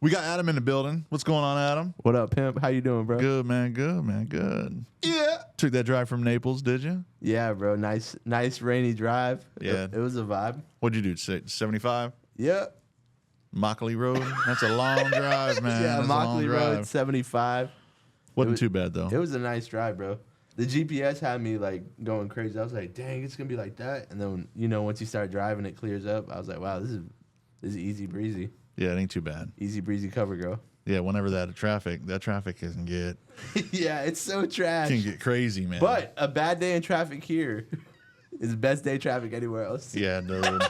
We got Adam in the building. What's going on, Adam? What up, pimp? How you doing, bro? Good, man. Good, man. Good. Yeah. Took that drive from Naples, did you? Yeah, bro. Nice rainy drive. Yeah. It was a vibe. What'd you do? 75? Yep. Mockley Road? That's a long drive, man. Yeah, That's a long Mockley drive. Road, 75. Wasn't too bad, though. It was a nice drive, bro. The GPS had me, like, going crazy. I was like, dang, it's going to be like that. And then, once you start driving, it clears up. I was like, wow, this is easy breezy. Yeah, it ain't too bad. Easy breezy cover, girl. Yeah, whenever that traffic can get... Yeah, it's so trash. Can get crazy, man. But a bad day in traffic here is the best day traffic anywhere else. Yeah, dude.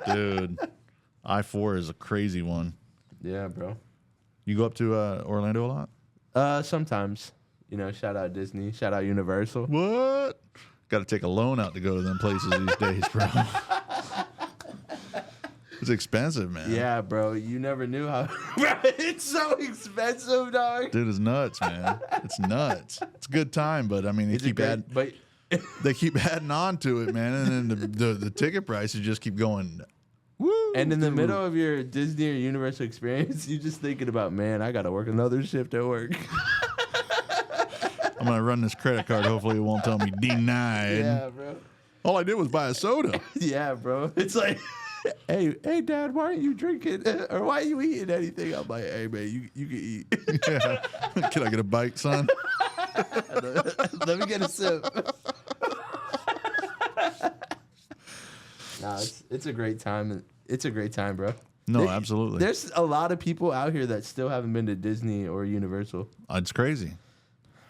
Dude. I-4 is a crazy one. Yeah, bro. You go up to Orlando a lot? Sometimes. Shout out Disney. Shout out Universal. What? Got to take a loan out to go to them places these days, bro. It's expensive, man. Yeah, bro. You never knew how. Bro, it's so expensive, dog. Dude, it's nuts, man. It's nuts. It's a good time, but I mean, they keep adding on to it, man, and then the ticket prices just keep going. Woo, and in the middle of your Disney or Universal experience, you're just thinking about, man, I got to work another shift at work. I'm gonna run this credit card. Hopefully, it won't tell me denied. Yeah, bro. All I did was buy a soda. Yeah, bro. It's like, hey, Dad, why aren't you drinking or why are you eating anything? I'm like, hey, man, you can eat. Yeah. Can I get a bite, son? Let me get a sip. Nah, it's a great time. It's a great time, bro. No, absolutely. There's a lot of people out here that still haven't been to Disney or Universal. It's crazy.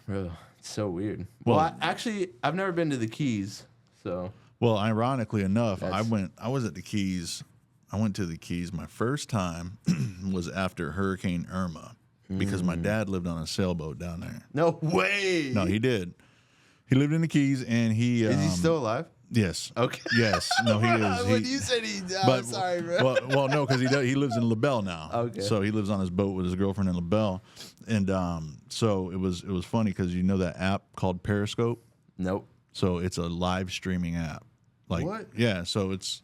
Bro, it's so weird. Well, I've never been to the Keys, so. Well, ironically enough, I was at the Keys. I went to the Keys. My first time was after Hurricane Irma because my dad lived on a sailboat down there. No way. No, he did. He lived in the Keys, and he is he still alive? Yes. Okay. Yes. No, he is. When you said he died, sorry, bro. Well, no, because he lives in LaBelle now. Okay. So he lives on his boat with his girlfriend in LaBelle, and so it was funny because that app called Periscope. Nope. So it's a live streaming app. Like, what? Yeah. So it's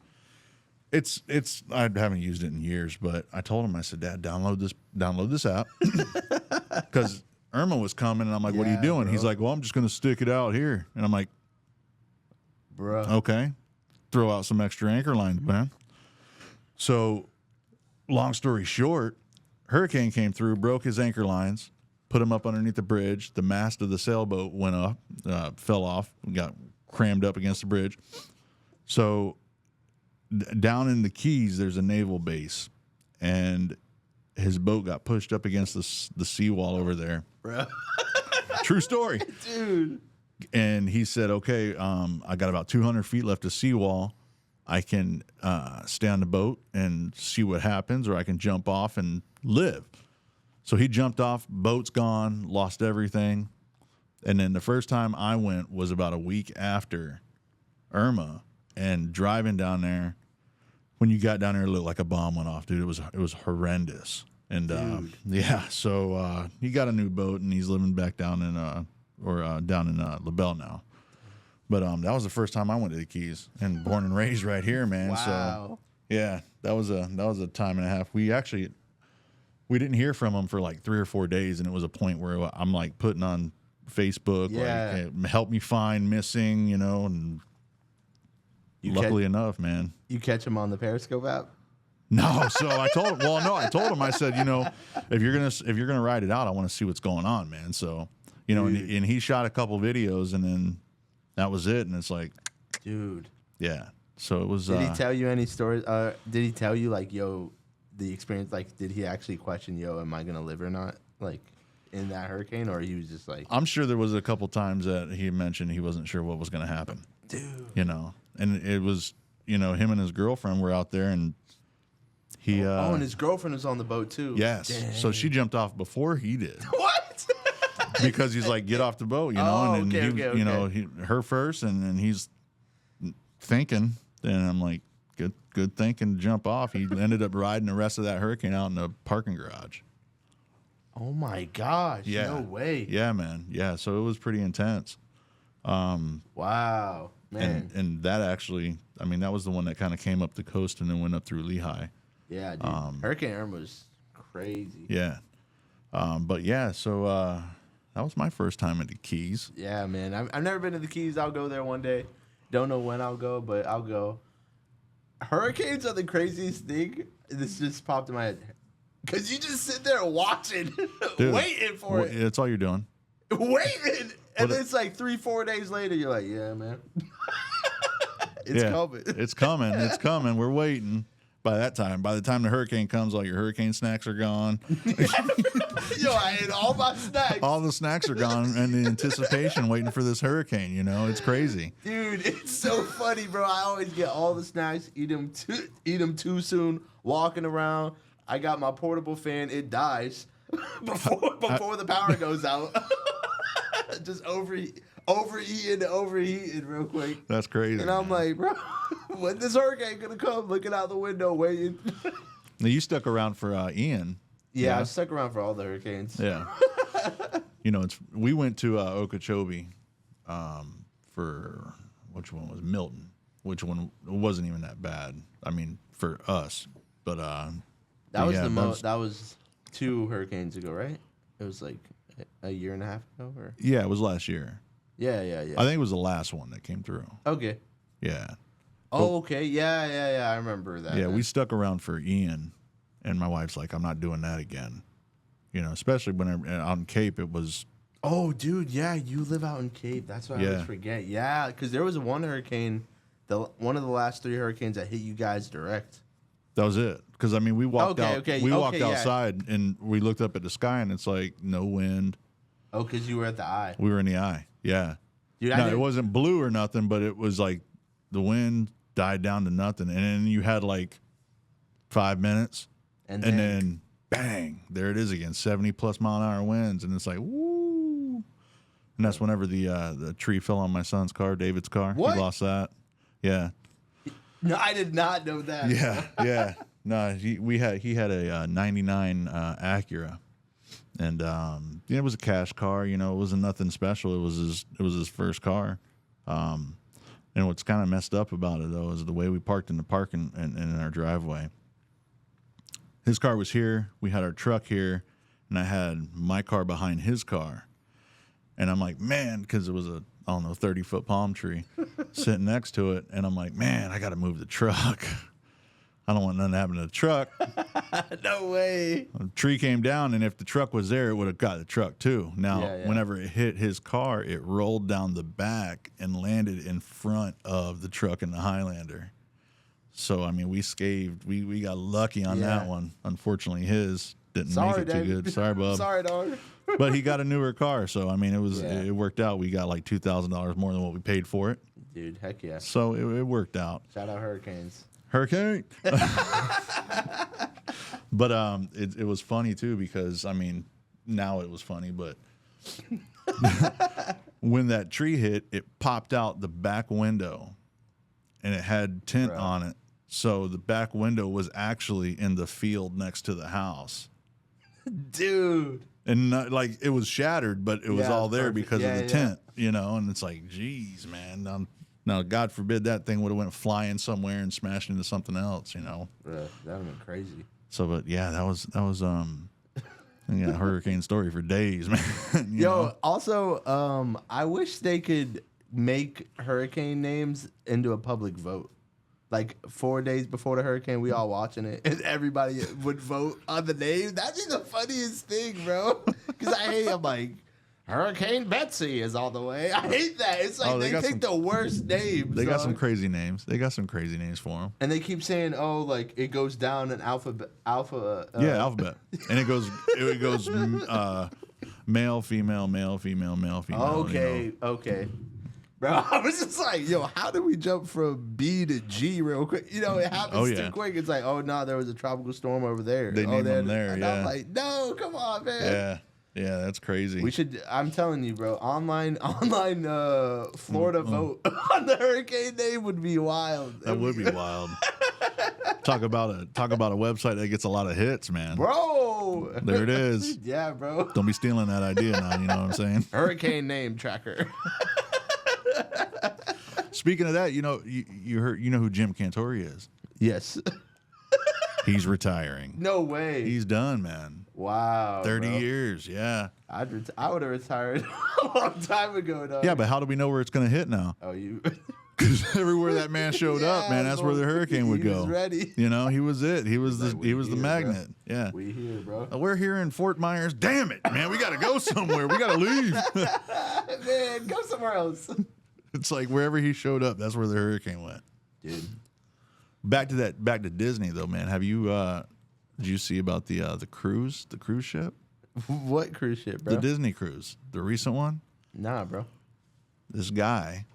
I haven't used it in years, but I told him, I said, Dad, download this app because Irma was coming, and I'm like, what are you doing? Bro. He's like, well, I'm just gonna stick it out here, and I'm like, bro. Okay. Throw out some extra anchor lines, man. So, long story short, hurricane came through, broke his anchor lines, put him up underneath the bridge. The mast of the sailboat went up, fell off, got crammed up against the bridge. So, down in the Keys, there's a naval base, and his boat got pushed up against the seawall over there. Bro. True story. Dude. And he said, okay, I got about 200 feet left of seawall. I can stay on the boat and see what happens, or I can jump off and live. So he jumped off, boat's gone, lost everything. And then the first time I went was about a week after Irma, and driving down there, when you got down there, it looked like a bomb went off, dude. It was horrendous. And yeah, so he got a new boat, and he's living back down in down in LaBelle now. But that was the first time I went to the Keys, and born and raised right here, man. Wow. So yeah, that was a time and a half. We didn't hear from him for like 3 or 4 days, and it was a point where I'm like putting on Facebook, like, help me find missing, and luckily enough, man. You catch him on the Periscope app? No, so I told him. Well, no, I told him. I said, if you're gonna ride it out, I want to see what's going on, man. So. And he shot a couple videos, and then that was it. And it's like, dude, yeah. So it was. Did he tell you any stories? Did he tell you like, yo, the experience? Like, did he actually question, yo, am I gonna live or not? Like, in that hurricane, or he was just like? I'm sure there was a couple times that he mentioned he wasn't sure what was gonna happen, dude. And it was, him and his girlfriend were out there, and he. And his girlfriend was on the boat too. Yes. Dang. So she jumped off before he did. What? Because he's like, get off the boat, and then her first, and then he's thinking, and I'm like, good thinking to jump off. He ended up riding the rest of that hurricane out in the parking garage. Oh my gosh! Yeah. No way. Yeah, man. Yeah, so it was pretty intense. Wow, man. And that actually, I mean, that was the one that kind of came up the coast and then went up through Lehigh. Yeah, dude. Hurricane Irma was crazy. Yeah. But yeah, so that was my first time at the Keys. Yeah, man. I've never been to the Keys. I'll go there one day. Don't know when I'll go, but I'll go. Hurricanes are the craziest thing. This just popped in my head. Because you just sit there watching, Dude, waiting for it. That's all you're doing. Waiting. And then it's like 3-4 days later, you're like, yeah, man. It's coming. It's coming. It's coming. We're waiting. By the time the hurricane comes, all your hurricane snacks are gone. Yo, I ate all my snacks. All the snacks are gone, and the anticipation waiting for this hurricane. You know, it's crazy. Dude, it's so funny, bro. I always get all the snacks, eat them too soon, walking around. I got my portable fan. It dies before the power goes out. Just overheating real quick. That's crazy. And I'm like, bro, when this hurricane gonna come? Looking out the window, waiting. Now, you stuck around for Ian. Yeah, I stuck around for all the hurricanes. Yeah. You know, we went to Okeechobee for, which one was Milton? Which one wasn't even that bad. I mean, for us. But that was 2 hurricanes ago, right? It was like a year and a half ago, or yeah, it was last year. Yeah. I think it was the last one that came through. Okay. Yeah. Oh, okay. Yeah. I remember that. Yeah, we stuck around for Ian, and my wife's like, I'm not doing that again. You know, especially when out in Cape, it was. Oh, dude, yeah, you live out in Cape. That's what I always forget. Yeah, because there was one hurricane, one of the last 3 hurricanes that hit you guys direct. That was it. Because, I mean, we walked walked yeah. outside, and we looked up at the sky, and it's like no wind. Oh, because you were at the eye. We were in the eye, yeah. Dude, no, it wasn't blue or nothing, but it was like the wind died down to nothing. And then you had like 5 minutes, and then bang, there it is again, 70+ mile an hour winds. And it's like, woo. And that's whenever the tree fell on my son's car, David's car. What? He lost that. Yeah. No, I did not know that. Yeah. No, he had a 99 Acura. And it was a cash car. You know, it wasn't nothing special. It was his first car. And what's kind of messed up about it though is the way we parked in the parking and in our driveway. His car was here. We had our truck here, and I had my car behind his car. And I'm like, man, because it was a 30-foot palm tree sitting next to it, and I'm like, man, I got to move the truck. I don't want nothing to happen to the truck. No way. The tree came down, and if the truck was there, it would have got the truck too. Now, whenever it hit his car, it rolled down the back and landed in front of the truck in the Highlander. So, I mean, we scathed. We got lucky on that one. Unfortunately, his didn't make it too good. Sorry, bub. Sorry, dog. But he got a newer car, so I mean, it worked out. We got like $2,000 more than what we paid for it. Dude, heck yeah. So it worked out. Shout out Hurricanes. Hurricane. But it was funny too because I mean now it was funny, but when that tree hit, it popped out the back window, and it had tint on it. So the back window was actually in the field next to the house, dude. And like it was shattered, but it was all there because of the tint, you know. And it's like, geez, man. Now, God forbid that thing would have went flying somewhere and smashed into something else, you know. That would have been crazy. So, but yeah, that was hurricane story for days, man. Yo, know? Also, I wish they could make hurricane names into a public vote. Like 4 days before the hurricane, we all watching it, and everybody would vote on the name. That'd be the funniest thing, bro. Because I'm like, Hurricane Betsy is all the way. I hate that. It's like they pick the worst names. They got some crazy names. They got some crazy names for them. And they keep saying, "Oh, like it goes down in alphabet." Alphabet, and it goes male, female, male, female, male, female. Okay, you know? Okay. Bro, I was just like, yo, how did we jump from B to G real quick? You know, it happens too quick. It's like, oh, no, there was a tropical storm over there. They named them there, and I'm like, no, come on, man. Yeah, that's crazy. We should, I'm telling you, bro, online Florida vote on the hurricane name would be wild. That would be wild. Talk about a website that gets a lot of hits, man. Bro. There it is. Yeah, bro. Don't be stealing that idea now, you know what I'm saying? Hurricane name tracker. Speaking of that, you know, you know who Jim Cantori is? Yes. He's retiring. No way. He's done, man. Wow. 30 bro. years, yeah. I would have retired a long time ago, dog. Yeah, but how do we know where it's going to hit now? Oh, you. Because everywhere that man showed up, man, that's where the hurricane would he go. Was ready. You know, he was it. He was like, the here, magnet. Bro. Yeah. We here, bro. We're here in Fort Myers. Damn it, man. We got to go somewhere. We got to leave. Man, go somewhere else. It's like wherever he showed up, that's where the hurricane went. Dude. Back to Disney though, man. Have you did you see about the cruise ship? What cruise ship, bro? The Disney cruise, the recent one? Nah, bro. This guy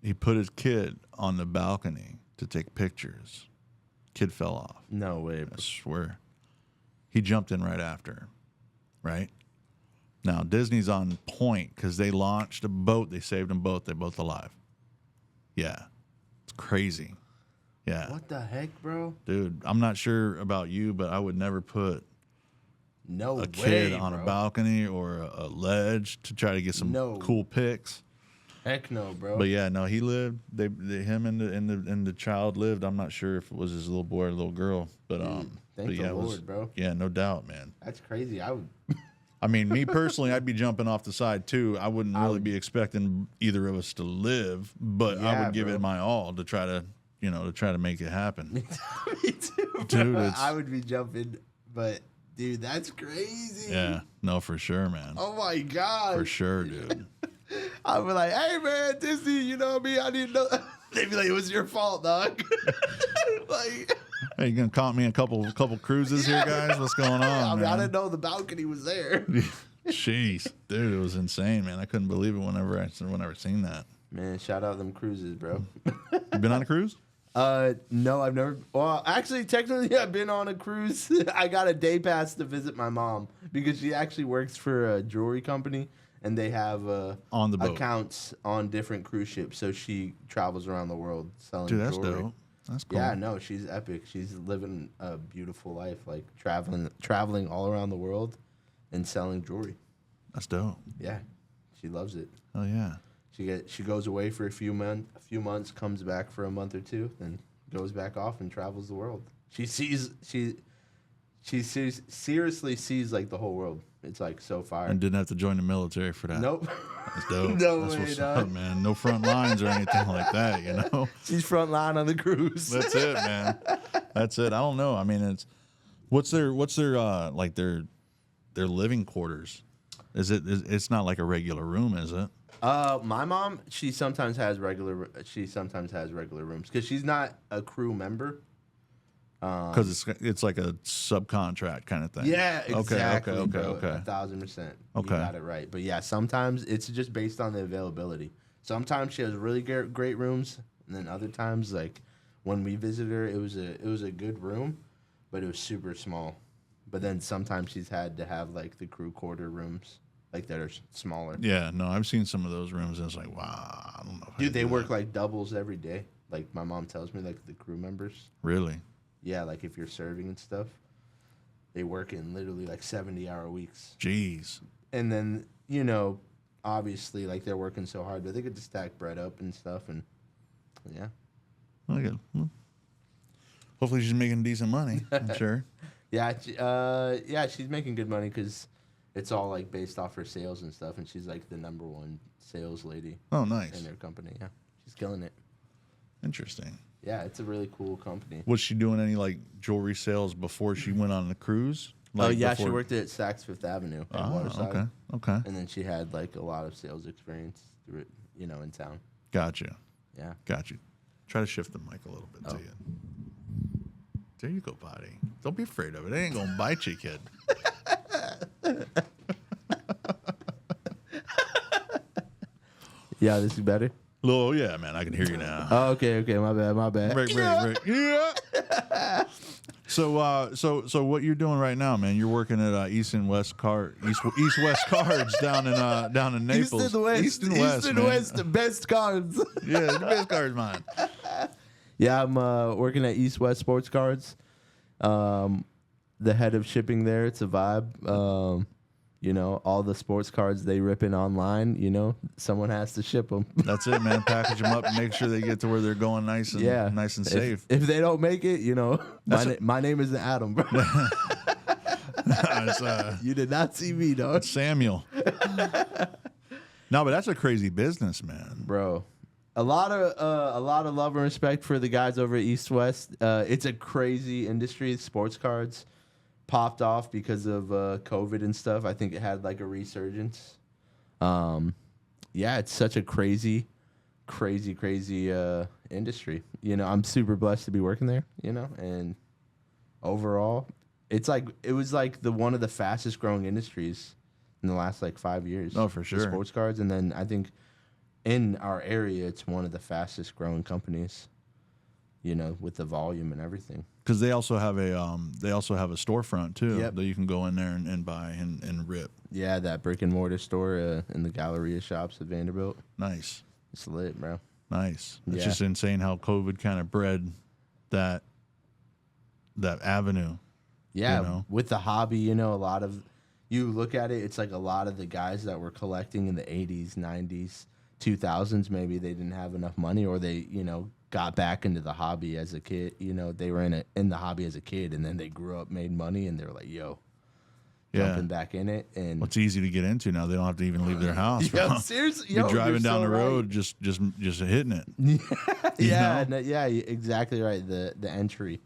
he put his kid on the balcony to take pictures. Kid fell off. No way, bro. I swear. He jumped in right after. Right? Now, Disney's on point because they launched a boat. They saved them both. They're both alive. Yeah. It's crazy. Yeah. What the heck, bro? Dude, I'm not sure about you, but I would never put No a way, kid on bro. a balcony or a ledge to try to get some cool pics. Heck no, bro. But yeah, no, he lived. Him and the child lived. I'm not sure if it was his little boy or little girl, but Thank yeah, the Lord, bro. Yeah, no doubt, man. That's crazy. I mean, me personally, I'd be jumping off the side too. I wouldn't really be expecting either of us to live, but I would give it my all to try to make it happen. Me too, Dude. I would be jumping, but dude, that's crazy. Yeah, no, for sure, man. Oh my god. For sure, dude. I'd be like, hey man, Disney, you know me, I didn't know. They'd be like, it was your fault, dog. Like, Hey, you gonna count me a couple cruises here, guys? What's going on? I mean, man? I didn't know the balcony was there. Jeez, dude, it was insane, man. I couldn't believe it whenever I seen that. Man, shout out them cruises, bro. You been on a cruise? No, I've never. Well, actually, technically, I've been on a cruise. I got a day pass to visit my mom because she actually works for a jewelry company, and they have On the boat. accounts on different cruise ships. So she travels around the world selling Dude, that's jewelry. dope. That's cool. Yeah, no, she's epic. She's living a beautiful life, like traveling all around the world and selling jewelry. That's dope. Yeah, she loves it. Oh yeah. She goes away for a few months, comes back for a month or two, then goes back off and travels the world. She seriously sees like the whole world. It's like so far. And didn't have to join the military for that. Nope. That's dope. No That's way, what's dog. up, man. No front lines or anything like that, you know? She's front line on the cruise. That's it, man. That's it. I don't know. I mean, it's what's their like their living quarters? It's not like a regular room, is it? My mom, she sometimes has regular rooms because she's not a crew member. Because it's like a subcontract kind of thing. Yeah, exactly. Okay. 1,000%. Okay. You got it right. But yeah, sometimes it's just based on the availability. Sometimes she has really great rooms, and then other times, like when we visited her, it was a good room, but it was super small. But then sometimes she's had to have like the crew quarter rooms, like that are smaller. Yeah, no, I've seen some of those rooms, and it's like, wow, I don't know. Dude, they work like doubles every day. Like my mom tells me, like the crew members. Really? Yeah, like if you're serving and stuff, they work in literally like 70-hour weeks. Jeez. And then, obviously, like they're working so hard, but they get to stack bread up and stuff. And yeah. Okay. Well, hopefully she's making decent money. I'm sure. Yeah, she's making good money because it's all like based off her sales and stuff. And she's like the #1 sales lady. Oh, nice. In their company. Yeah. She's killing it. Interesting. Yeah, it's a really cool company. Was she doing any like jewelry sales before she went on the cruise? Like yeah, before... she worked at Saks Fifth Avenue in Waterside. Okay. And then she had like a lot of sales experience through it, in town. Gotcha. Yeah. Got you. Try to shift the mic a little bit to you. There you go, buddy. Don't be afraid of it. It ain't gonna bite you, kid. Yeah, this is better. Oh yeah, man, I can hear you now. Oh, okay, my bad. Right. Yeah. So what you're doing right now, man? You're working at East West Cards down in Naples. East and West. East and West, man. West, the best cards. Yeah, the best cards, man. Yeah, I'm working at East West Sports Cards. The head of shipping there. It's a vibe. You know, all the sports cards they ripping online, you know, someone has to ship them. That's it, man. Package them up and make sure they get to where they're going nice and nice and safe. If they don't make it, you know, my name isn't Adam, bro. You did not see me, dog. Samuel. No, but that's a crazy business, man. Bro. A lot of love and respect for the guys over at East West. It's a crazy industry. Sports cards popped off because of COVID and stuff. I think it had like a resurgence. Yeah, it's such a crazy industry. You know, I'm super blessed to be working there, you know, and overall, it was like one of the fastest growing industries in the last like 5 years. Oh, for sure. Sports cards, and then I think in our area, it's one of the fastest growing companies. You know, with the volume and everything. Because they also have a storefront too Yep. that you can go in there and buy and rip. Yeah, that brick and mortar store in the Galleria shops at Vanderbilt. Nice, It's lit, bro. nice. It's Yeah. just insane how COVID kind of bred that avenue. Yeah, You know? with the hobby, you know, you look at it, it's like a lot of the guys that were collecting in the 80s, 90s, 2000s, maybe they didn't have enough money, or they, you know, got back into the hobby as a kid. You know, they were in the hobby as a kid, and then they grew up, made money, and they were like, yo, jumping back in it. And What's easy to get into now? They don't have to even leave their house. yo, bro. seriously, You're yo, driving down so the road, right. just hitting it. Yeah, know? yeah, exactly right. The entry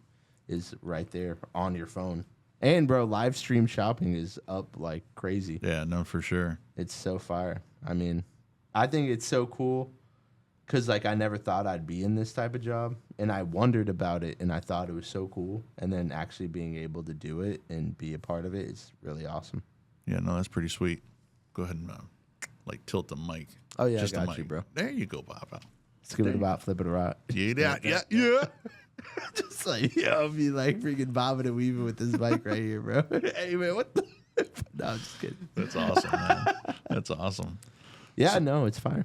is right there on your phone. And bro, live stream shopping is up like crazy. Yeah, no, for sure. It's so fire. I mean, I think it's so cool because like I never thought I'd be in this type of job, and I wondered about it, and I thought it was so cool, and then actually being able to do it and be a part of it is really awesome. Yeah, no, that's pretty sweet. Go ahead and like tilt the mic. Oh yeah, Just I the got you, mic. bro. There you go, Papa. Skip it about, flip it around. Yeah. Just like, yo, be like freaking bobbing and weaving with this mic right here, bro. Hey, man, what the? No, I'm just kidding. That's awesome, man. That's awesome. Yeah, no, it's fine.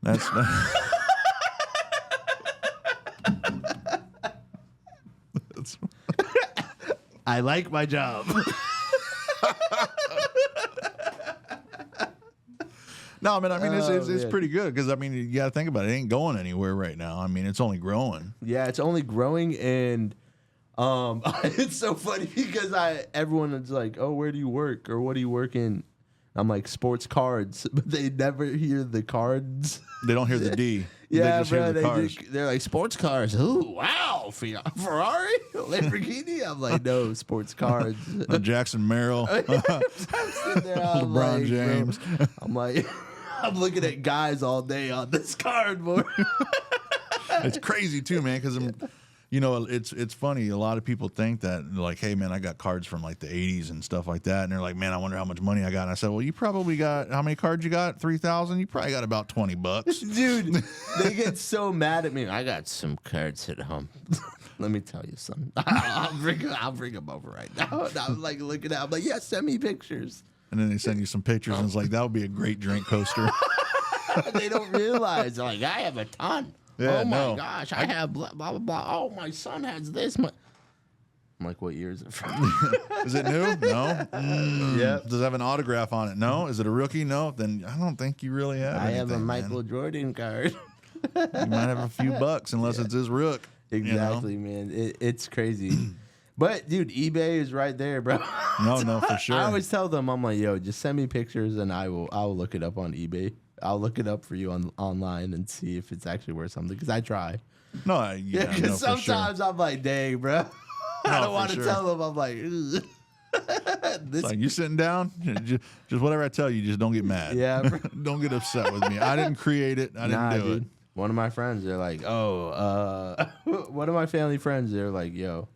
That's I like my job. no, man. I mean, it's man. pretty good because I mean, you got to think about it. It ain't going anywhere right now. I mean, it's only growing. Yeah, it's only growing, and it's so funny because everyone is like, "Oh, where do you work?" or "What do you work in?" I'm like, "Sports cards," but they never hear the cards. They don't hear the D. Yeah, they just bro. hear the cars. They're like, "Sports cars." Ooh, wow, Ferrari, Lamborghini. I'm like, no, sports cards. Jackson Merrill, I'm sitting there, I'm LeBron like, James. bro, I'm like, I'm looking at guys all day on this cardboard. It's crazy too, man. Because you know, it's funny. A lot of people think that like, hey, man, I got cards from like the '80s and stuff like that, and they're like, man, I wonder how much money I got. And I said, well, you probably got how many cards you got? 3,000. You probably got about $20, Dude, they get so mad at me. I got some cards at home. Let me tell you something. I'll bring them over right now. And I'm like looking at. I'm like, yeah, send me pictures. And then they send you some pictures, and it's like that would be a great drink coaster. They don't realize. They're like, I have a ton. Yeah, oh my no. gosh, I have blah blah blah. Oh, my son has this. I'm like, what year is it from? Is it new? No. Yeah. Does it have an autograph on it? No. Is it a rookie? No. Then I don't think you really have. I have a anything, Michael Jordan card. Man. You might have a few bucks unless it's his rook. Exactly, man. It's crazy. But dude, eBay is right there, bro. No, for sure. I always tell them, I'm like, yo, just send me pictures and I'll look it up on eBay. I'll look it up for you online and see if it's actually worth something. Because I try. No, Yeah, because no, for sure. sometimes I'm like, dang, bro. I No, don't for want to sure. tell them. I'm like, this. It's like you sitting down, just whatever I tell you, just don't get mad. Yeah, bro. Don't get upset with me. I didn't create it. I didn't do it. One of my friends, they're like, one of my family friends, they're like, yo,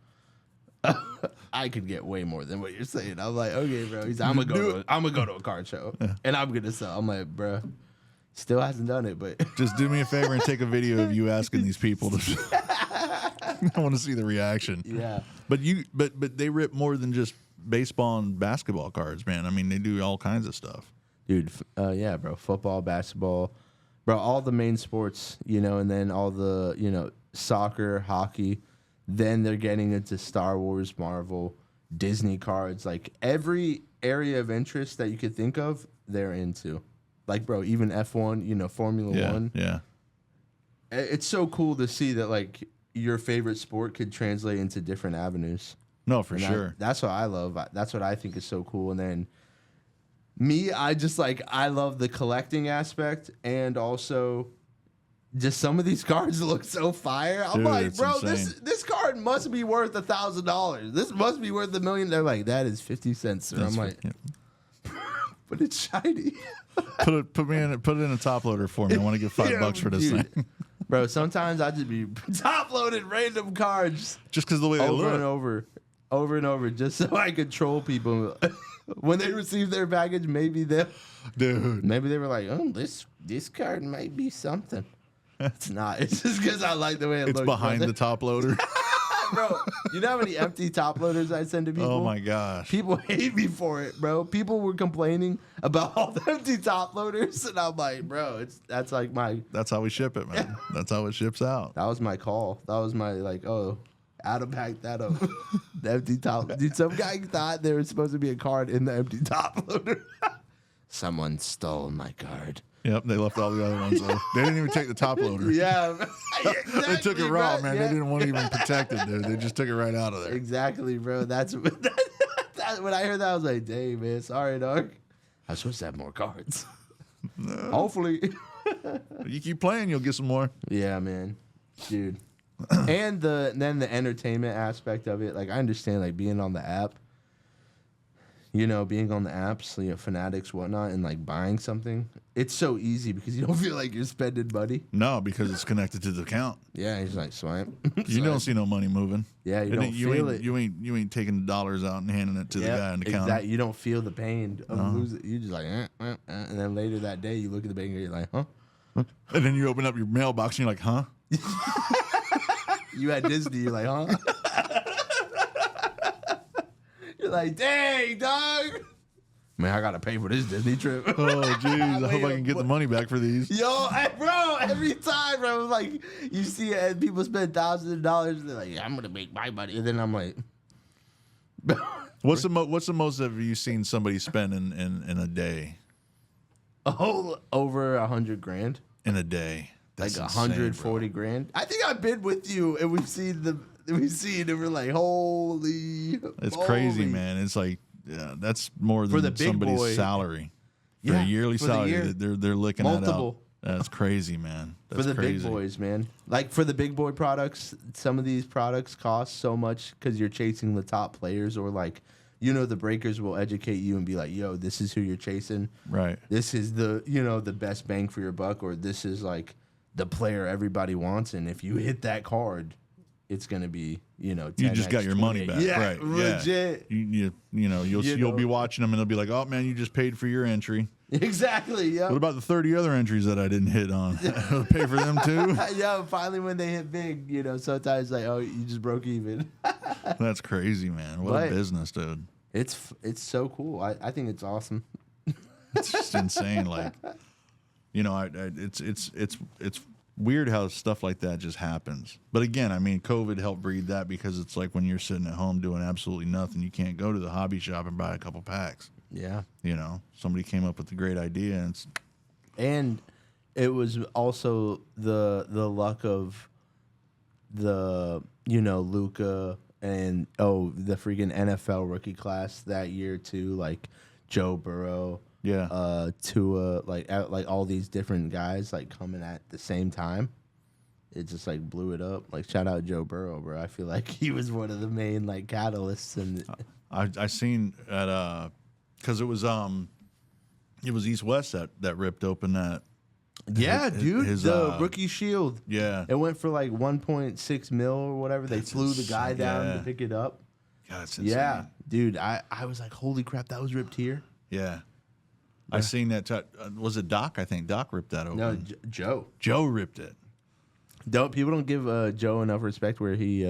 I could get way more than what you're saying. I'm like, okay, bro. He's like, I'm gonna go to a card show and I'm gonna sell. I'm like, bro, still hasn't done it, but Just do me a favor and take a video of you asking these people to. I want to see the reaction. yeah. But they rip more than just baseball and basketball cards, man. I mean, they do all kinds of stuff. Dude, yeah, bro. Football, basketball, bro, all the main sports, and then all the, soccer, hockey. Then they're getting into Star Wars, Marvel, Disney cards. Like every area of interest that you could think of, they're into. Like, bro, even F1, you know, Formula One. Yeah. It's so cool to see that, like, your favorite sport could translate into different avenues. No, for And sure. That's what I love. That's what I think is so cool. And then me, I just like, I love the collecting aspect, and also just some of these cards look so fire. I'm Dude, like, it's bro, insane. this card must be worth $1,000. This must be worth $1 million. They're like, that is 50 cents. And I'm like, but it's shiny. Put it in a top loader for me. I want to get $5 for this Dude. thing. Bro, sometimes I just be top loaded random cards Just because the way they over look. and over, just so I could troll people. When they receive their package, maybe they were like, oh, this card might be something. It's not. It's just because I like the way it looks. It's behind the top loader. Bro, you know how many empty top loaders I send to people? Oh my gosh. People hate me for it, bro. People were complaining about all the empty top loaders, and I'm like, bro, that's how we ship it, man. That's how it ships out. that was my call. That was my like, oh, Adam packed that up. The empty top. Dude, some guy thought there was supposed to be a card in the empty top loader. Someone stole my card. Yep, they left all the other ones though. They didn't even take the top loader. Yeah, They took it raw, man. Yeah. They didn't want to even protect it, dude. They just took it right out of there. Exactly, bro. That's when I heard that, I was like, dang, man, sorry, dog. I was supposed to have more cards. No. Hopefully. You keep playing, you'll get some more. Yeah, man. Dude. And then the entertainment aspect of it. Like, I understand, like, being on the app. You know, being on the apps, you know, Fanatics, whatnot, and, like, buying something. It's so easy because you don't feel like you're spending money. No, because it's connected to the account. Yeah, he's like, swipe. You don't see no money moving. Yeah, you don't feel it. You ain't taking the dollars out and handing it to the guy on the counter. Exactly. You don't feel the pain of losing. You just like, and then later that day, you look at the bank and you're like, huh? And then you open up your mailbox and you're like, huh? You at Disney, you're like, huh? You're like, dang, dog. Man, I gotta pay for this Disney trip. Oh, jeez. I hope I can get the money back for these. Yo, bro, every time, bro, it's like you see it and people spend thousands of dollars. And they're like, yeah, I'm gonna make my money, and then I'm like, What's the most have you seen somebody spend in a day? oh, over $100,000, In a day, that's like insane, 140 bro. grand. I think I've been with you, and we've seen and we're like, holy, It's crazy, moly. man. It's like that's more than the big somebody's boy. salary. For Yeah, a yearly for the salary, year. they're licking that out. Multiple. That's crazy, man. That's For the crazy. big boys, man. Like for the big boy products, some of these products cost so much because you're chasing the top players, or like, you know, the breakers will educate you and be like, yo, this is who you're chasing. Right. This is the best bang for your buck, or this is like the player everybody wants. And if you hit that card, it's going to be, 10x, You just got your money 20. back. Yeah, Right. legit. Yeah. You'll be watching them and they'll be like, oh man, you just paid for your entry. Exactly. Yeah. What about the 30 other entries that I didn't hit on? Pay for them too? Yeah. Finally, when they hit big, sometimes like, oh, you just broke even. That's crazy, man. What But- a business, dude. It's so cool. I think it's awesome. It's just insane. Like, it's weird how stuff like that just happens. But again, I mean, COVID helped breed that, because it's like when you're sitting at home doing absolutely nothing, you can't go to the hobby shop and buy a couple packs. Yeah. Somebody came up with a great idea, and And it was also the luck of the Luka and the freaking NFL rookie class that year too, like Joe Burrow, Tua, like all these different guys like coming at the same time. It just like blew it up. Like, shout out Joe Burrow, bro. I feel like he was one of the main like catalysts. And I seen at because it was East West that ripped open that. yeah, dude, his, the rookie shield. Yeah. It went for like 1.6 mil or whatever. They flew the guy insane. down Yeah. to pick it up. God, it's insane. Yeah, dude, I was like, holy crap, that was ripped here. Yeah. I seen that. Was it Doc? I think Doc ripped that open. No, Joe. Joe ripped it. People don't give Joe enough respect. Where he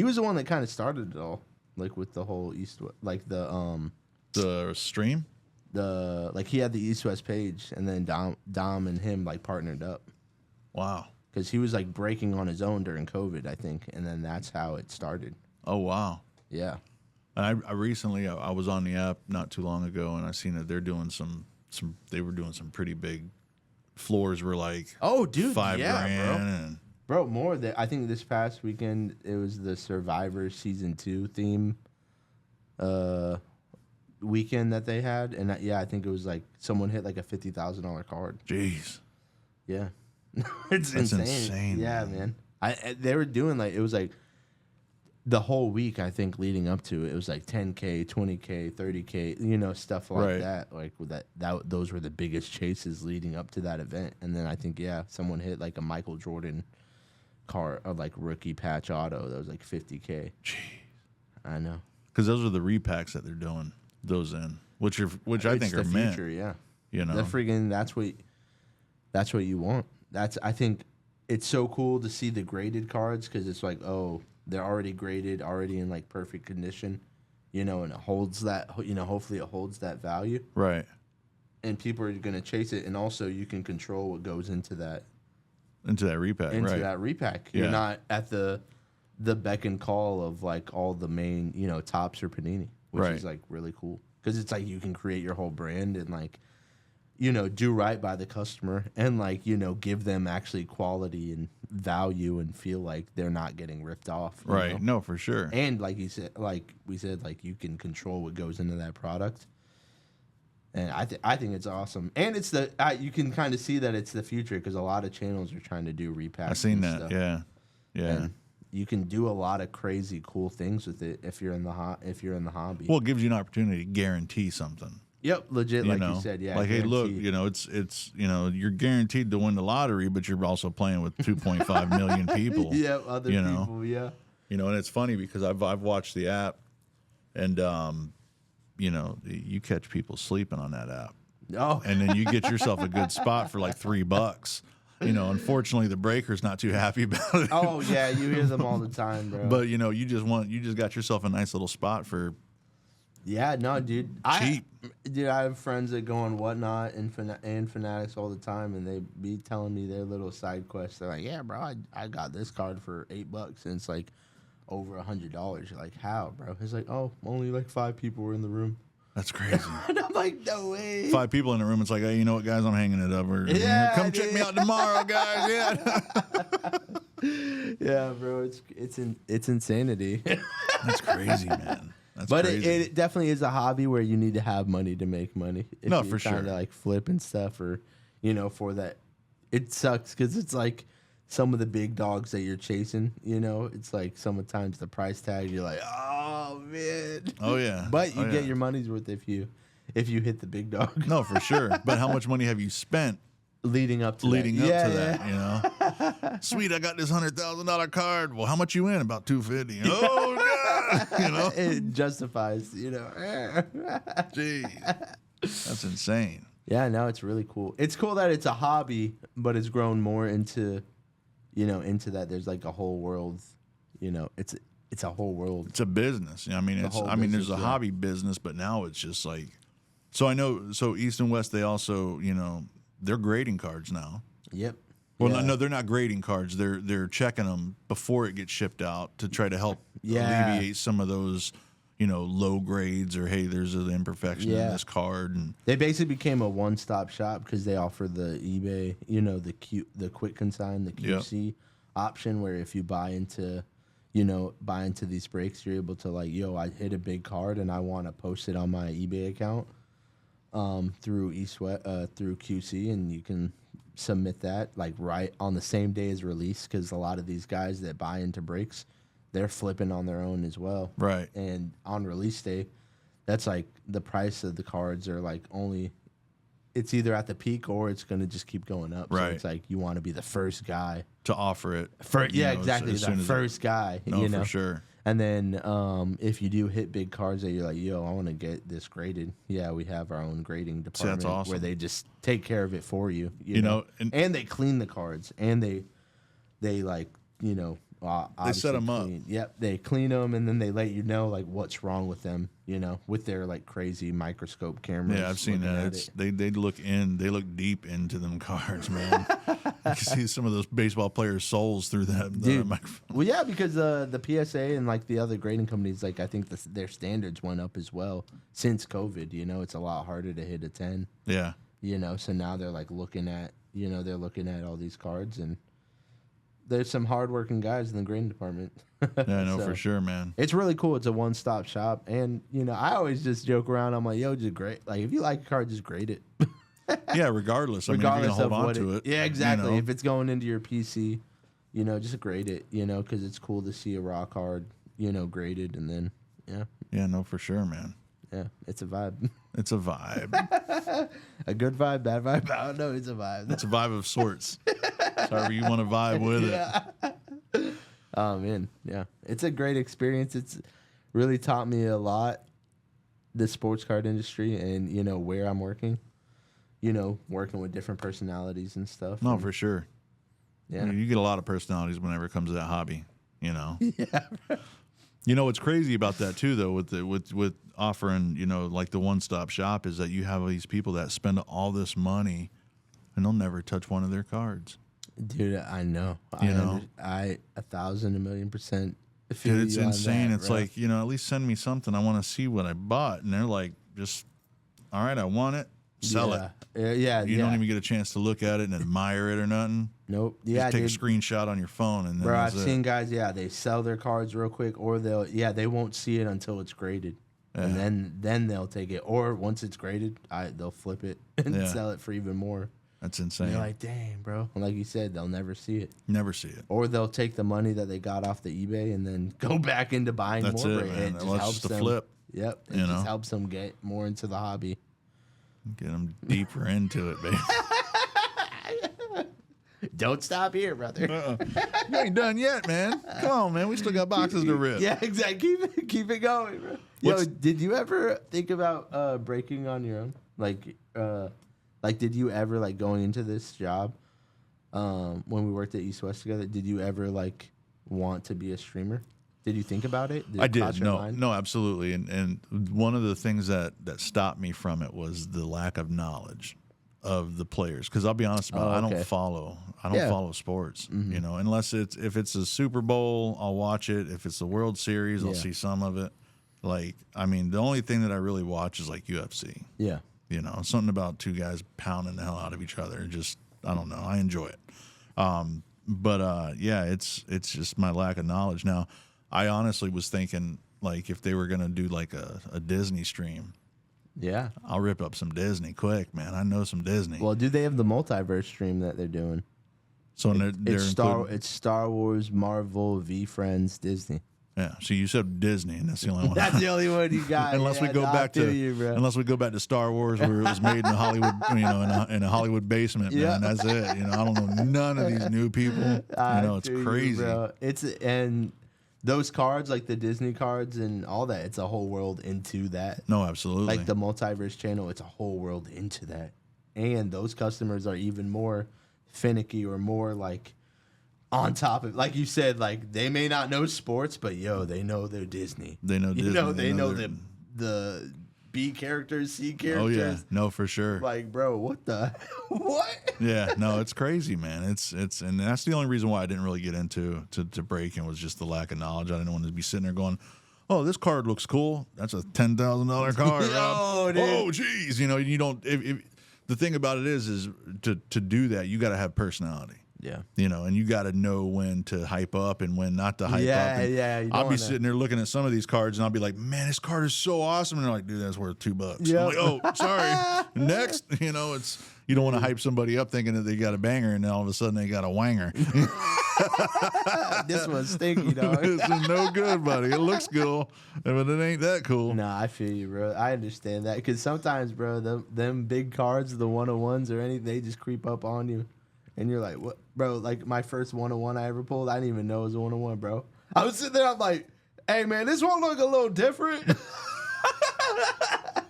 was the one that kind of started it all, like with the whole East, like The stream. he had the East West page, and then Dom and him like partnered up Wow. because he was like breaking on his own during COVID, I think, and then that's how it started. Oh wow. Yeah. And I recently I was on the app not too long ago, and I seen that they're doing they were doing some pretty big floors were like Oh, dude, $5 yeah, grand bro. and Bro, more than I think this past weekend it was the Survivor season 2 theme weekend that they had, and I think it was like someone hit like a $50,000 card. jeez. Yeah, That's insane, Yeah, man. They were doing like it was like the whole week. I think leading up to it, it was like 10K, 20K, 30K, stuff like Right. that. Like with that those were the biggest chases leading up to that event. And then I think someone hit like a Michael Jordan car or like rookie patch auto that was like 50K. Jeez. I know. Because those are the repacks that they're doing those in, which I think the are meant. future, yeah. You know, That's what you want. I think it's so cool to see the graded cards because it's like, oh, they're already graded, already in like perfect condition, and it holds that, hopefully it holds that value. right? And people are going to chase it. And also you can control what goes into that repack, into right? that repack. Yeah. You're not at the beck and call of like all the main, Tops or Panini, which Right. is like really cool because it's like you can create your whole brand and like, do right by the customer and like, give them actually quality and value and feel like they're not getting ripped off. you Right. know? No, for sure. And like we said, like you can control what goes into that product. And I think it's awesome. And it's you can kind of see that it's the future because a lot of channels are trying to do repacks. I seen that. Stuff. Yeah. Yeah. And you can do a lot of crazy cool things with it if you're in the hobby. Well, it gives you an opportunity to guarantee something. Yep, legit, You like know, you said, yeah. like, hey, look, guaranteed. it's you're guaranteed to win the lottery, but you're also playing with 2.5 million people. Yeah, other you know? people, yeah. And it's funny because I've watched the app, and you catch people sleeping on that app, Oh, and then you get yourself a good spot for like $3. Unfortunately, the breaker's not too happy about it. oh yeah, you hear them all the time, bro. But you just got yourself a nice little spot for yeah, no, dude, cheap. I have friends that go on Whatnot and Fanatics all the time, and they be telling me their little side quests. They're like, "Yeah, bro, I got this card for $8, and it's like over $100." You're like, "How, bro?" He's like, "Oh, only like 5 people were in the room." That's crazy. And I'm like, "No way." 5 people in the room. It's like, hey, you know what, guys? I'm hanging it up. Yeah, Come check me out tomorrow, guys. Yeah. Yeah, bro, it's insanity. That's crazy, man. That's But crazy. it definitely is a hobby where you need to have money to make money. If No, you're for trying sure. to like flip and stuff, or for that, it sucks because it's like some of the big dogs that you're chasing. It's like sometimes the price tag. You're like, oh man. Oh yeah. But you Oh, get yeah. your money's worth if you hit the big dog. No, for sure. But how much money have you spent leading up to leading that. up to Yeah. that? Sweet, I got this $100,000 card. Well, how much you in? About $250. Oh God. It justifies. Jeez. That's insane. Yeah, no, it's really cool. It's cool that it's a hobby, but it's grown more into that. There's like a whole world. It's a whole world. It's a business. whole There's business, a yeah. hobby business, but now it's just like, so I know, so East and West, they also, they're grading cards now. Yep. Well, Yeah. no, they're not grading cards. They're checking them before it gets shipped out to try to help Yeah. alleviate some of those, low grades or, hey, there's an imperfection in Yeah. this card. And They basically became a one-stop shop because they offer the eBay, the quick consign, the QC option, where if you buy into these breaks, you're able to like, I hit a big card and I want to post it on my eBay account through through QC, and you can submit that like right on the same day as release because a lot of these guys that buy into breaks, they're flipping on their own as well. right. And on release day, that's like the price of the cards are like it's either at the peak or it's going to just keep going up. So Right. it's like you want to be the first guy. To offer it. Exactly. as The soon as first guy. No, for sure. And then if you do hit big cards that you're like, I want to get this graded. Yeah, we have our own grading department awesome. where they just take care of it for you. You know, and they clean the cards and they like, They set them up. Yep, they clean them and then they let you know like what's wrong with them. With their like crazy microscope cameras. Yeah, I've seen that. They look deep into them cards, man. You can see some of those baseball players' souls through that. Microphone. Well, yeah, because the PSA and like the other grading companies, like I think their standards went up as well since COVID. It's a lot harder to hit a 10. Yeah. So now they're like looking at all these cards, and there's some hardworking guys in the grading department. Yeah, I know for sure, man. It's really cool. It's a one-stop shop, and I always just joke around. I'm like, yo, just grade. Like if you like a card, just grade it. Yeah, regardless. I mean, if you're gonna hold on to it. Yeah, exactly. If it's going into your PC, just grade it. Because it's cool to see a raw card, graded, and then yeah. Yeah, no, for sure, man. Yeah, it's a vibe. It's a vibe. A good vibe, bad vibe. I don't know. It's a vibe. It's a vibe of sorts. However you want to vibe with it. Oh man, yeah. It's a great experience. It's really taught me a lot, the sports card industry, and where I'm working. Working with different personalities and stuff. No, for sure. Yeah, you get a lot of personalities whenever it comes to that hobby. Yeah. What's crazy about that too, though, with offering, like the one-stop shop, is that you have these people that spend all this money and they'll never touch one of their cards. Dude, I know. I 1,000%. Dude, it's insane. It's like, at least send me something. I want to see what I bought. And they're like, just, all right, I want it. Sell it. Yeah. You don't even get a chance to look at it and admire it or nothing. Nope. Just take a screenshot on your phone and then bro, I've seen guys, they sell their cards real quick, or they won't see it until it's graded. Yeah. And then they'll take it. Or once it's graded, they'll flip it and sell it for even more. That's insane. And you're like, dang, bro. And like you said, they'll never see it. Never see it. Or they'll take the money that they got off the eBay and then go back into buying more. That's it, man. It just helps them flip. Yep. It just helps them get more into the hobby. Get them deeper into it, baby. Don't stop here, brother. You ain't done yet, man. Come on, man. We still got boxes to rip. Yeah, exactly. Keep it going, bro. Yo, did you ever think about breaking on your own? Like, did you ever, like, going into this job, when we worked at East West together, did you ever, like, want to be a streamer? Did you think about it? I did. No, absolutely. And one of the things that stopped me from it was the lack of knowledge of the players. Because I'll be honest about it, I don't follow sports. Mm-hmm. Unless if it's a Super Bowl, I'll watch it. If it's the World Series, I'll see some of it. Like, I mean, the only thing that I really watch is like UFC. Yeah. Something about two guys pounding the hell out of each other. Just, I don't know. I enjoy it. It's just my lack of knowledge. Now, I honestly was thinking, like, if they were going to do like a Disney stream, I'll rip up some Disney quick, man. I know some Disney. Well, do they have the multiverse stream that they're doing? So it's Star Wars, Marvel, V Friends, Disney. Yeah. So you said Disney, and that's the only one. That's the only one you got. Unless we go back to Star Wars, where it was made in Hollywood, in a Hollywood basement. Man, that's it. I don't know none of these new people. It's crazy. Bro. And those cards, like the Disney cards and all that, it's a whole world into that. No, absolutely. Like the multiverse channel, it's a whole world into that. And those customers are even more finicky or more like on top of, like you said, like they may not know sports, but they know they're Disney. They know Disney. They know the B characters, C characters. Oh yeah, no, for sure. Like, bro, what the what? Yeah, no, it's crazy, man. It's and that's the only reason why I didn't really get into breaking was just the lack of knowledge. I didn't want to be sitting there going, "Oh, this card looks cool. That's a $10,000 card." Oh, geez, you don't. If the thing about it is to do that, you got to have personality. Yeah. And you got to know when to hype up and when not to hype up. And I'll be sitting there looking at some of these cards and I'll be like, man, this card is so awesome. And they're like, dude, that's worth $2. Yep. I'm like, oh, sorry. Next, it's, you don't want to hype somebody up thinking that they got a banger and then all of a sudden they got a wanger. This one's stinky, dog. This is no good, buddy. It looks cool, but it ain't that cool. Nah, I feel you, bro. I understand that. Because sometimes, bro, them big cards, the 101s or anything, they just creep up on you. And you're like, what? Bro, like my first 101 I ever pulled, I didn't even know it was a 101, bro. I was sitting there, I'm like, hey, man, this one look a little different.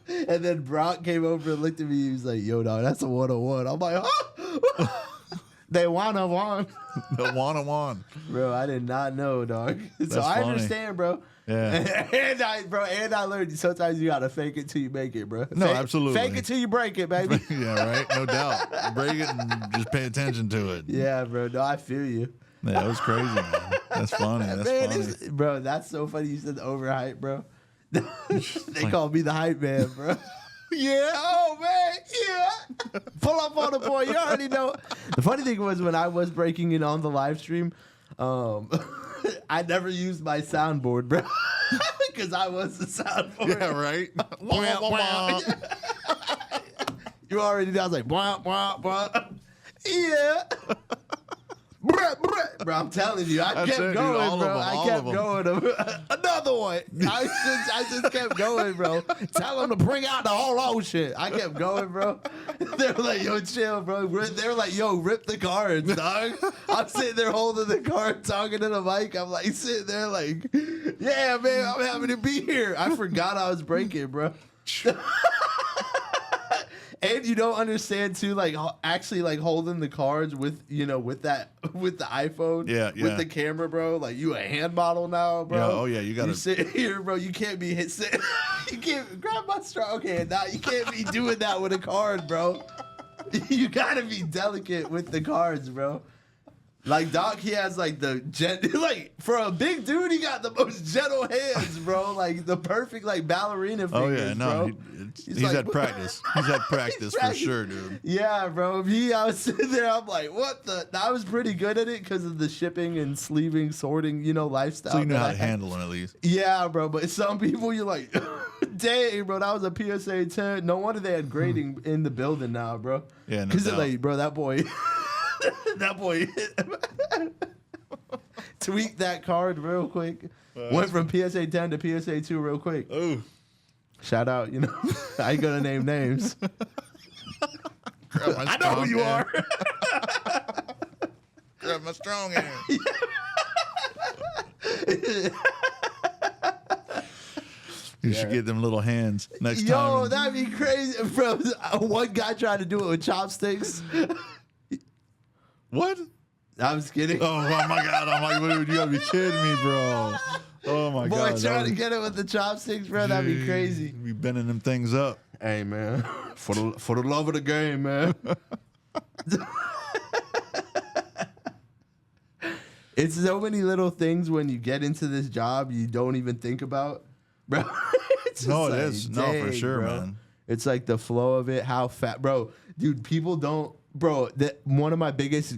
And then Brock came over and looked at me. He was like, yo, dog, that's a 101. I'm like, huh? They want. The 101. Bro, I did not know, dog. So I funny. understand, bro. Yeah. and I learned sometimes you gotta fake it till you make it, bro. No, absolutely. Fake it till you break it, baby. Yeah, right. No doubt. Break it and just pay attention to it. Yeah, bro. No, I feel you. Yeah, it was crazy, man. That's funny. That's funny. Bro, that's so funny. You said the overhype, bro. They call me the hype man, bro. Yeah, oh man, yeah. Pull up on the boy. You already know. The funny thing was when I was breaking in on the live stream, I never used my soundboard, bro, because I was the soundboard. Yeah, right. You already know. I was like, blah, blah, blah. Yeah. Bro, I'm telling you, I kept going, bro. I kept going. Another one. I just kept going, bro. Tell them to bring out the whole old shit. I kept going, bro. They were like, yo, chill, bro. They were like, yo, rip the cards, dog. I'm sitting there holding the card, talking to the mic. I'm like sitting there like, yeah, man, I'm happy to be here. I forgot I was breaking, bro. And you don't understand too, like actually like holding the cards with with the iPhone, with the camera, bro. Like you a hand model now, bro. Yeah, oh yeah, you gotta sit here, bro. You can't be you can't grab my straw. Okay, now you can't be doing that with a card, bro. You gotta be delicate with the cards, bro. Like Doc, he has like like for a big dude, he got the most gentle hands, bro. Like the perfect like ballerina fingers, oh yeah, no, bro. He's like, had practice. He's had practice for sure, dude. Yeah, bro. I was sitting there. I'm like, what the? I was pretty good at it because of the shipping and sleeving, sorting, lifestyle. So you know how to handle it at least. Yeah, bro. But some people, you're like, dang, bro. That was a PSA 10. No wonder they had grading in the building now, bro. Yeah, no because doubt. like, bro, that boy, tweaked that card real quick. Went from PSA 10 to PSA 2 real quick. Oh. Shout out, I ain't gonna name names. I know who you are. Grab my strong hand. You should get them little hands next time. Yo, that'd be crazy. Bro, one guy tried to do it with chopsticks. What? I was kidding. Oh my God! I'm like, dude, you gotta be kidding me, bro. Oh my God! Boy, trying to get it with the chopsticks, bro. That'd be crazy. Be bending them things up. Hey, man, for the love of the game, man. It's so many little things when you get into this job you don't even think about, bro. It's just No, it like, is. No, for sure, bro. man. It's like the flow of it, how fat, bro. Dude, people don't, bro. One of my biggest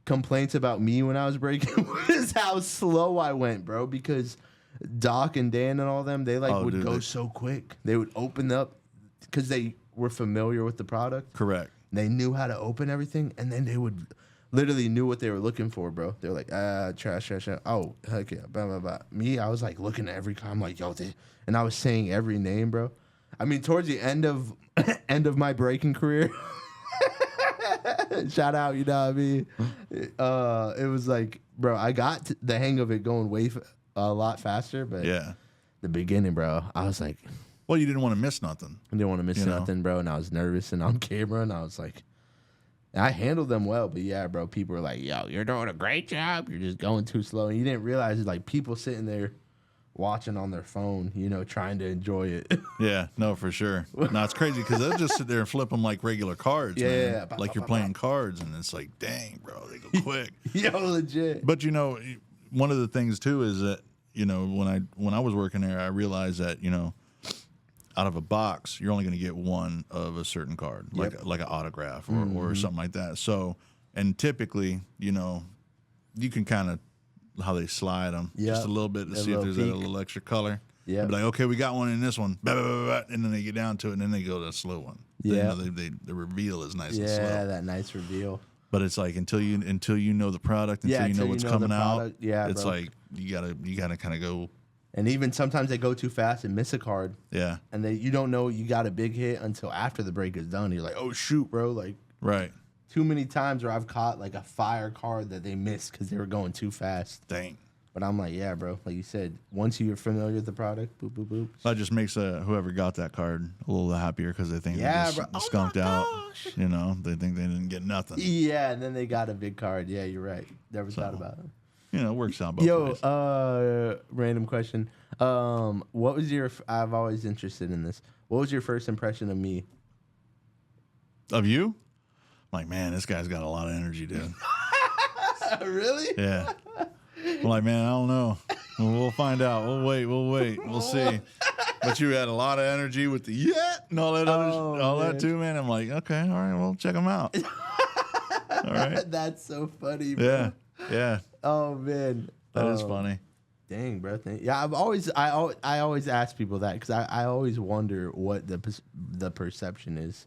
complaints about me when I was breaking was how slow I went, bro. Because Doc and Dan and all them, they would go so quick. They would open up because they were familiar with the product. Correct. They knew how to open everything, and then they would literally knew what they were looking for, bro. They're like, trash. Oh, heck yeah, blah, blah, blah. Me, I was like looking at every car. I'm like, yo, and I was saying every name, bro. I mean, towards the end of my breaking career, shout out, you know what I mean? It was like, bro, I got the hang of it going a lot faster, but yeah, the beginning, bro, I was like, well, you didn't want to miss nothing. I didn't want to miss nothing, bro, and I was nervous and on camera, and I was like, I handled them well, but yeah, bro, people were like, yo, you're doing a great job. You're just going too slow. And you didn't realize it's like people sitting there watching on their phone, trying to enjoy it. Yeah, no, for sure. No, it's crazy because they'll just sit there and flip them like regular cards, man. Yeah. Like you're playing cards, and it's like, dang, bro, they go quick. Yo, legit. But, one of the things, too, is that, when I was working there, I realized that, out of a box, you're only going to get one of a certain card, like an autograph or something like that. So, and typically, you can kind of how they slide them just a little bit to see if there's a little extra color. Yeah, be like, okay, we got one in this one, blah, blah, blah, blah, and then they get down to it, and then they go to a slow one. Yeah, the reveal is nice and slow. Yeah, that nice reveal. But it's like until you know the product, until you know what's coming out, it's bro. like you gotta kind of go. And even sometimes they go too fast and miss a card. Yeah. And you don't know you got a big hit until after the break is done. You're like, oh, shoot, bro. Like, right. Too many times where I've caught like a fire card that they missed because they were going too fast. Dang. But I'm like, yeah, bro. Like you said, once you're familiar with the product, boop, boop, boop. That just makes whoever got that card a little happier because they think Yeah, they just bro. Oh skunked my out. gosh. You know, they think they didn't get nothing. Yeah, and then they got a big card. Yeah, you're right. Never thought about it. You know, it works out both ways. Random question. What was your? I'm always interested in this. What was your first impression of me? Of you? I'm like, man, this guy's got a lot of energy, dude. Really? Yeah. I'm like, man, I don't know. We'll find out. We'll wait. We'll see. But you had a lot of energy with the and all that that too, man. I'm like, okay, all right, well, check them out. All right. That's so funny, bro. Yeah. Oh man, That is funny. Dang, bro. Yeah, I always ask people that because I always wonder what the perception is.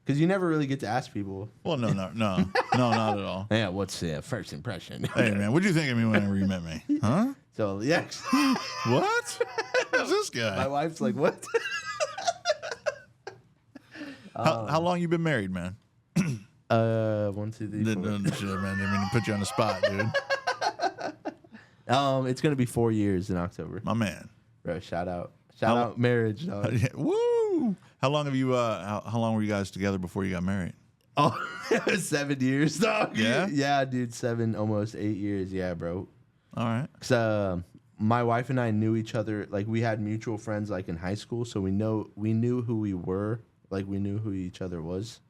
Because you never really get to ask people. Well, no, not at all. Yeah, what's the first impression? Hey, man, what'd you think of me whenever you met me? Huh? So, yeah. What? Who's this guy? My wife's like, what? How long you been married, man? 1, 2, 3, 4. Shit, man. Didn't mean to put you on the spot, dude. It's gonna be 4 years in October. My man. Bro, shout out marriage, dog. Woo! How long have you? How long were you guys together before you got married? Oh, 7 years, dog. Yeah? Yeah, dude, 7, almost 8 years. Yeah, bro. All right. Cause my wife and I knew each other. Like we had mutual friends, like in high school. So we knew who we were. Like we knew who each other was,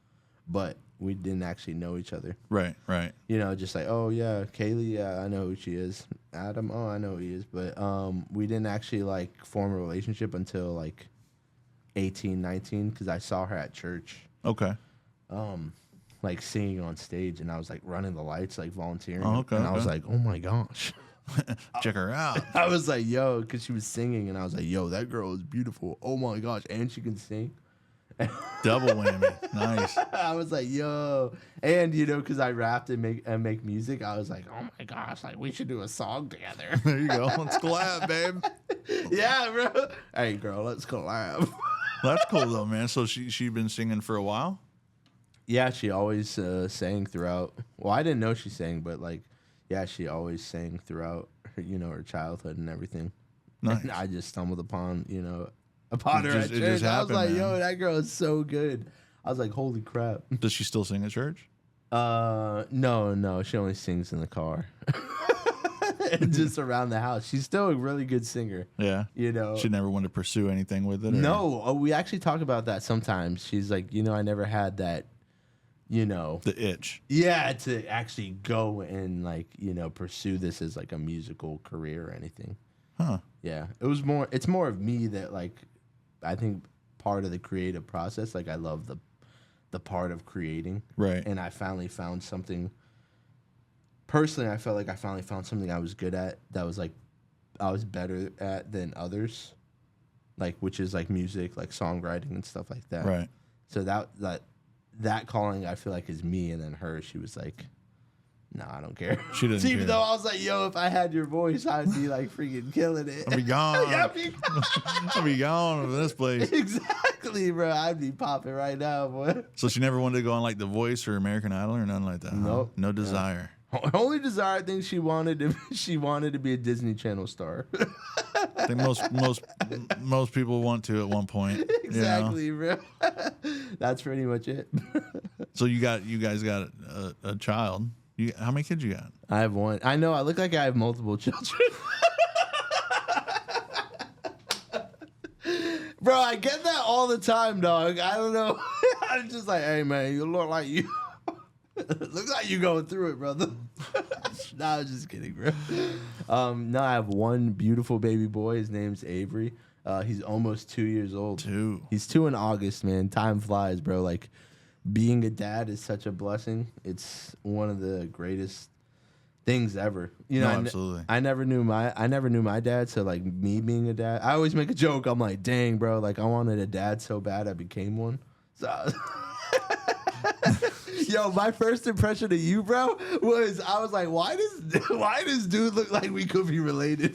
but we didn't actually know each other. Right. You know, just like, oh yeah, Kaylee, yeah, I know who she is. Adam, oh, I know who he is. But we didn't actually like form a relationship until like 18, 19, because I saw her at church. Okay. Like singing on stage, and I was like running the lights, like volunteering. Oh, okay, and I was okay. like, oh my gosh. Check her out. I was like, yo, because she was singing, and I was like, yo, that girl is beautiful. Oh my gosh, and she can sing. Double whammy. Nice. I was like, yo, and you know, because I rapped and make music, I was like, oh my gosh, like we should do a song together. There you go. Let's collab, babe. Yeah, bro. Hey, girl, let's collab. That's cool though, man. So she been singing for a while. Yeah, she always sang throughout. Well, I didn't know she sang, but like, yeah, she always sang throughout her, you know, her childhood and everything. Nice. And I just stumbled upon, you know, upon her at It church. just I was happened, like, man. yo, that girl is so good. I was like, holy crap. Does she still sing at church? No, she only sings in the car. And just around the house. She's still a really good singer. Yeah. You know. She never wanted to pursue anything with it? Or? No, we actually talk about that sometimes. She's like, you know, I never had that, you know. The itch. Yeah, to actually go and like, you know, pursue this as like a musical career or anything. Huh. Yeah. It's more of me that like, I think part of the creative process, like I love the part of creating. Right. And I finally found something. Personally, I felt like I finally found something I was good at that was like I was better at than others, like which is like music, like songwriting and stuff like that. Right. So that calling I feel like is me, and then her, she was like, "No, I don't care." She didn't Even care. though I was like, "Yo, if I had your voice, I'd be like freaking killing it." I'll be gone. Yeah, I'll be gone from this place. exactly, bro. I'd be popping right now, boy. So she never wanted to go on like The Voice or American Idol or nothing like that. Huh? Nope. No desire. Only desire, I think she wanted to be a Disney Channel star. I think most people want to at one point. Exactly, You know? bro. That's pretty much it. So you guys got a child. How many kids you got? I have one. I know. I look like I have multiple children. Bro, I get that all the time, dog. I don't know. I'm just like, hey, man, you look like you. Looks like you going through it, brother. No, I was just kidding, bro. No, I have one beautiful baby boy. His name's Avery. He's almost 2 years old. 2. He's 2 in August, man. Time flies, bro. Like, being a dad is such a blessing. It's one of the greatest things ever. You know, absolutely. I never knew my dad, so like me being a dad, I always make a joke. I'm like, dang, bro, like I wanted a dad so bad I became one. So yo, my first impression of you, bro, was I was like, why does dude look like we could be related?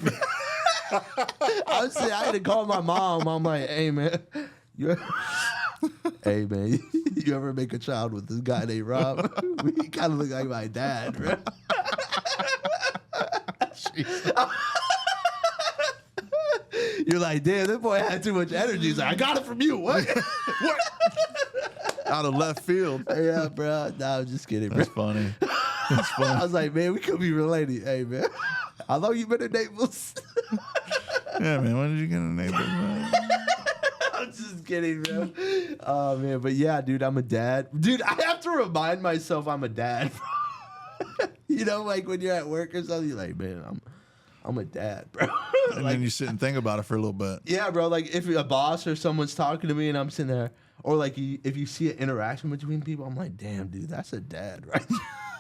I had to call my mom. I'm like, hey man, hey man, you ever make a child with this guy named Rob? He kind of look like my dad, bro. You're like, damn, that boy had too much energy. He's like, I got it from you. What? What? Out of left field. Yeah, bro. Nah, I'm just kidding, bro. That's funny. That's I funny. was like, man, we could be related. Hey, man. How long you been in Naples? Yeah, man. When did you get a neighbor, man? I'm just kidding, man. Oh, man. But yeah, dude, I'm a dad. Dude, I have to remind myself I'm a dad. You know, like when you're at work or something, you're like, man, I'm a dad, bro. And Like, then you sit and think about it for a little bit. yeah, bro. Like if a boss or someone's talking to me and I'm sitting there, or like if you see an interaction between people, I'm like, damn, dude, that's a dad, right?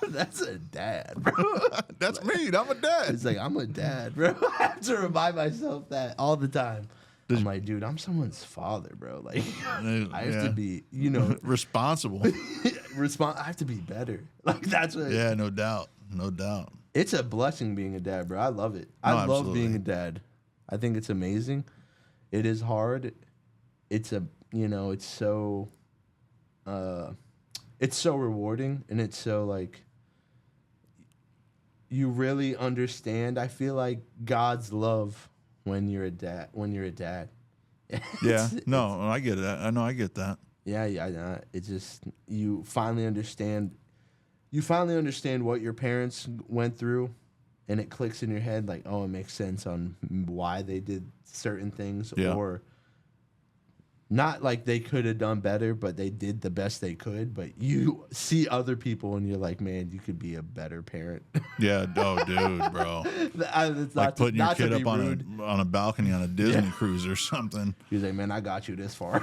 That's a dad, bro. That's me. I'm a dad. It's like I'm a dad, bro. I have to remind myself that all the time. I'm like, dude, I'm someone's father, bro. Like I have to be, you know, responsible. I have to be better. Like that's what. Yeah, no doubt. No doubt. It's a blessing being a dad, bro. I love it. No, I love absolutely. being a dad. I think it's amazing. It is hard. It's it's so rewarding, and it's so like you really understand. I feel like God's love when you're a dad. Yeah. No, I get it. I know I get that. Yeah. It's just you finally understand. You finally understand what your parents went through, and it clicks in your head like, oh, it makes sense on why they did certain things, Yeah. or not like they could have done better, but they did the best they could. But you see other people, and you're like, man, you could be a better parent. Yeah. Oh, dude, bro. It's Like putting your kid up rude. on a balcony on a Disney cruise or something. He's like, man, I got you this far.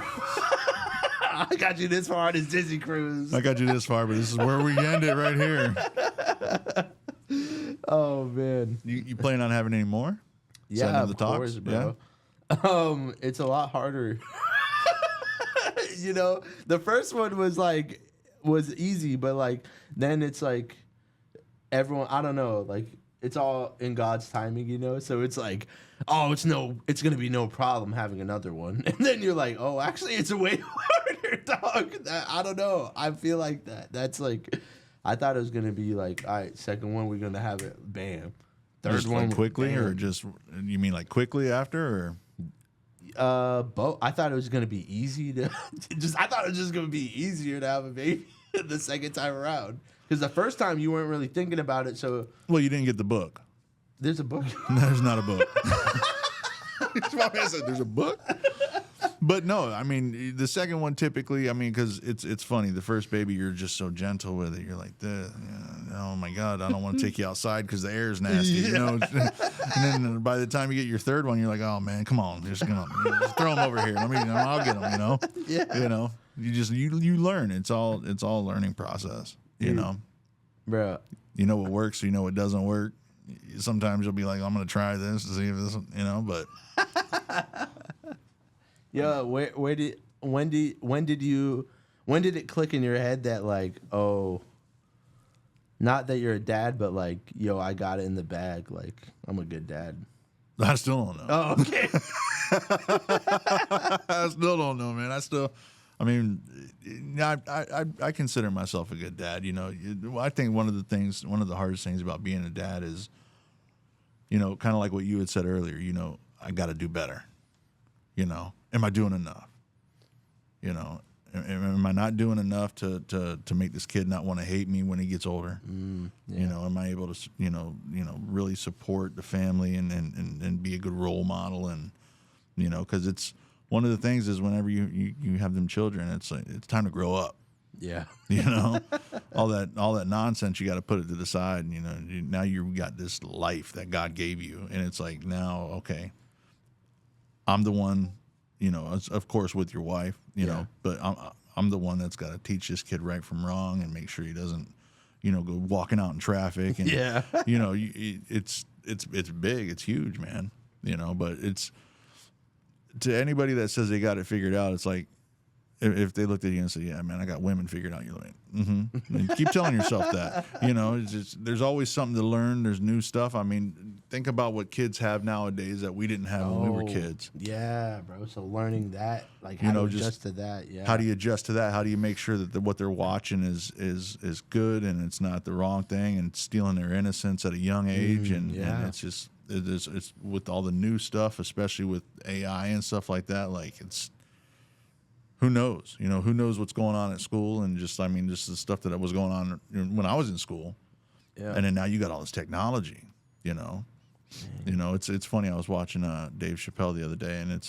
I got you this far on this Disney cruise. I got you this far, but this is where we end it right here. Oh man. You plan on having any more? Is that Yeah, in the of talks? course, bro. It's a lot harder. You know, the first one was easy, but like then it's like everyone, I don't know, like it's all in God's timing, you know? So it's like, oh, it's gonna be no problem having another one. And then you're like, oh, actually it's a way harder, dog. I don't know. I feel like that. That's like I thought it was gonna be like, all right, second one we're gonna have it, bam. Third Just one like quickly, bam. or just you mean like quickly after, or Both. I thought it was gonna be easy to I thought it was just gonna be easier to have a baby the second time around. Because the first time you weren't really thinking about it, so well, you didn't get the book. there's a book. There's not a book. That's why I said there's a book. But no, I mean the second one typically. I mean, because it's funny. The first baby, you're just so gentle with it. You're like, oh my god, I don't want to take you outside because the air's nasty. You know. And then by the time you get your third one, you're like, oh man, come on, just throw them over here. I'll get them. You know. Yeah. You know, you learn. It's all a learning process. You know. Bro. You know what works. You know what doesn't work. Sometimes you'll be like, I'm going to try this to see if this, you know, but. Yeah, when did it click in your head that like, oh, not that you're a dad, but like, yo, I got it in the bag, like I'm a good dad. I still don't know. Oh, okay. I still don't know, man. I mean, I consider myself a good dad. You know, I think one of the hardest things about being a dad is, you know, kind of like what you had said earlier. You know, I got to do better. You know, am I doing enough? You know, am I not doing enough to make this kid not want to hate me when he gets older? Yeah. You know, am I able to, you know, really support the family and be a good role model? And, you know, because it's one of the things is whenever you have them children, it's like, it's time to grow up. Yeah. You know, all that nonsense, you got to put it to the side. And, you know, now you've got this life that God gave you. And it's like, now, okay, I'm the one, you know, of course with your wife, you know, but I'm the one that's got to teach this kid right from wrong and make sure he doesn't, you know, go walking out in traffic. And, Yeah. you know, it's big, it's huge, man, you know, but it's, to anybody that says they got it figured out, it's like, if they looked at you and said, yeah, man, I got women figured out, you're like, mm-hmm. Keep telling yourself that. You know, it's just, there's always something to learn. There's new stuff. I mean, think about what kids have nowadays that we didn't have when we were kids. Yeah, bro. So learning that, like, You how know, to just adjust to that. Yeah. How do you adjust to that? How do you make sure that what they're watching is good and it's not the wrong thing and stealing their innocence at a young age? And it's just, it's with all the new stuff, especially with AI and stuff like that. Like it's who knows, who knows what's going on at school, and just just the stuff that was going on when I was in school, and then now you got all this technology, It's funny. I was watching Dave Chappelle the other day, and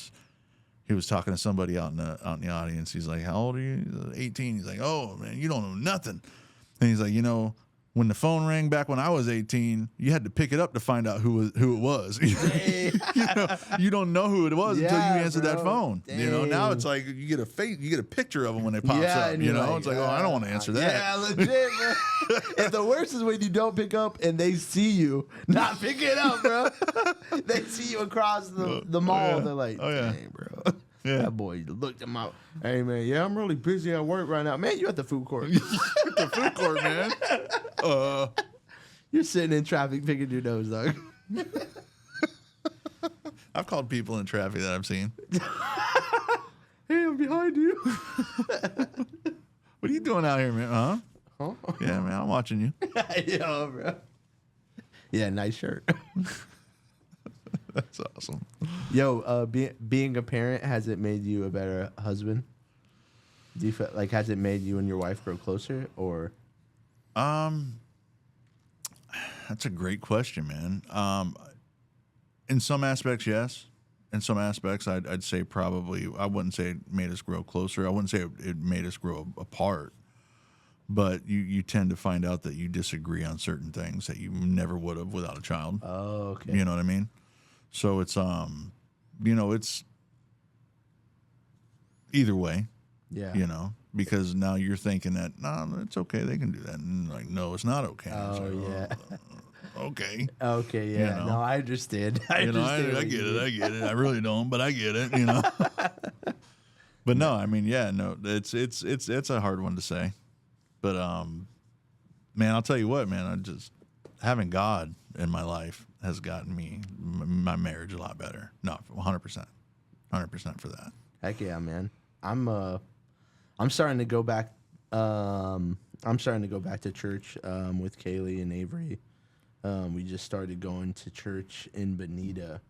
he was talking to somebody out in the audience. He's like, "How old are you?" 18. He's like, "Oh man, you don't know nothing." And he's like, when the phone rang back when I was 18, you had to pick it up to find out who it was. You don't know who it was until you answer that phone. Dang. Now it's like you get a picture of them when they pops up. It's like, I don't want to answer that. Yeah, legit, bro. And the worst is when you don't pick up and they see you not pick it up, bro. They see you across the mall. Yeah. They're like, dang, bro. Yeah. That boy looked him out. Hey, man, I'm really busy at work right now. Man, you at the food court. The food court, man. You're sitting in traffic picking your nose, dog. I've called people in traffic that I've seen. Hey, I'm behind you. What are you doing out here, man? Huh? Yeah, man, I'm watching you. Yo, bro. Yeah, nice shirt. That's awesome. Yo, being a parent, has it made you a better husband? Do you feel like, has it made you and your wife grow closer, or? That's a great question, man. In some aspects, yes. In some aspects, I'd say probably, I wouldn't say it made us grow closer. I wouldn't say it made us grow apart. But you tend to find out that you disagree on certain things that you never would have without a child. Oh, okay. You know what I mean? So it's it's either way. Yeah. Because now you're thinking that it's okay, they can do that, and like, no, it's not okay. Oh, yeah. Okay. Okay, yeah. No, I understand. I I get it. I really don't, but I get it. But no, it's a hard one to say. But man, I'll tell you what, man, having God in my life has gotten me my marriage a lot better. No, 100%, 100% for that. Heck yeah, man. I'm starting to go back. I'm starting to go back to church with Kaylee and Avery. We just started going to church in Bonita,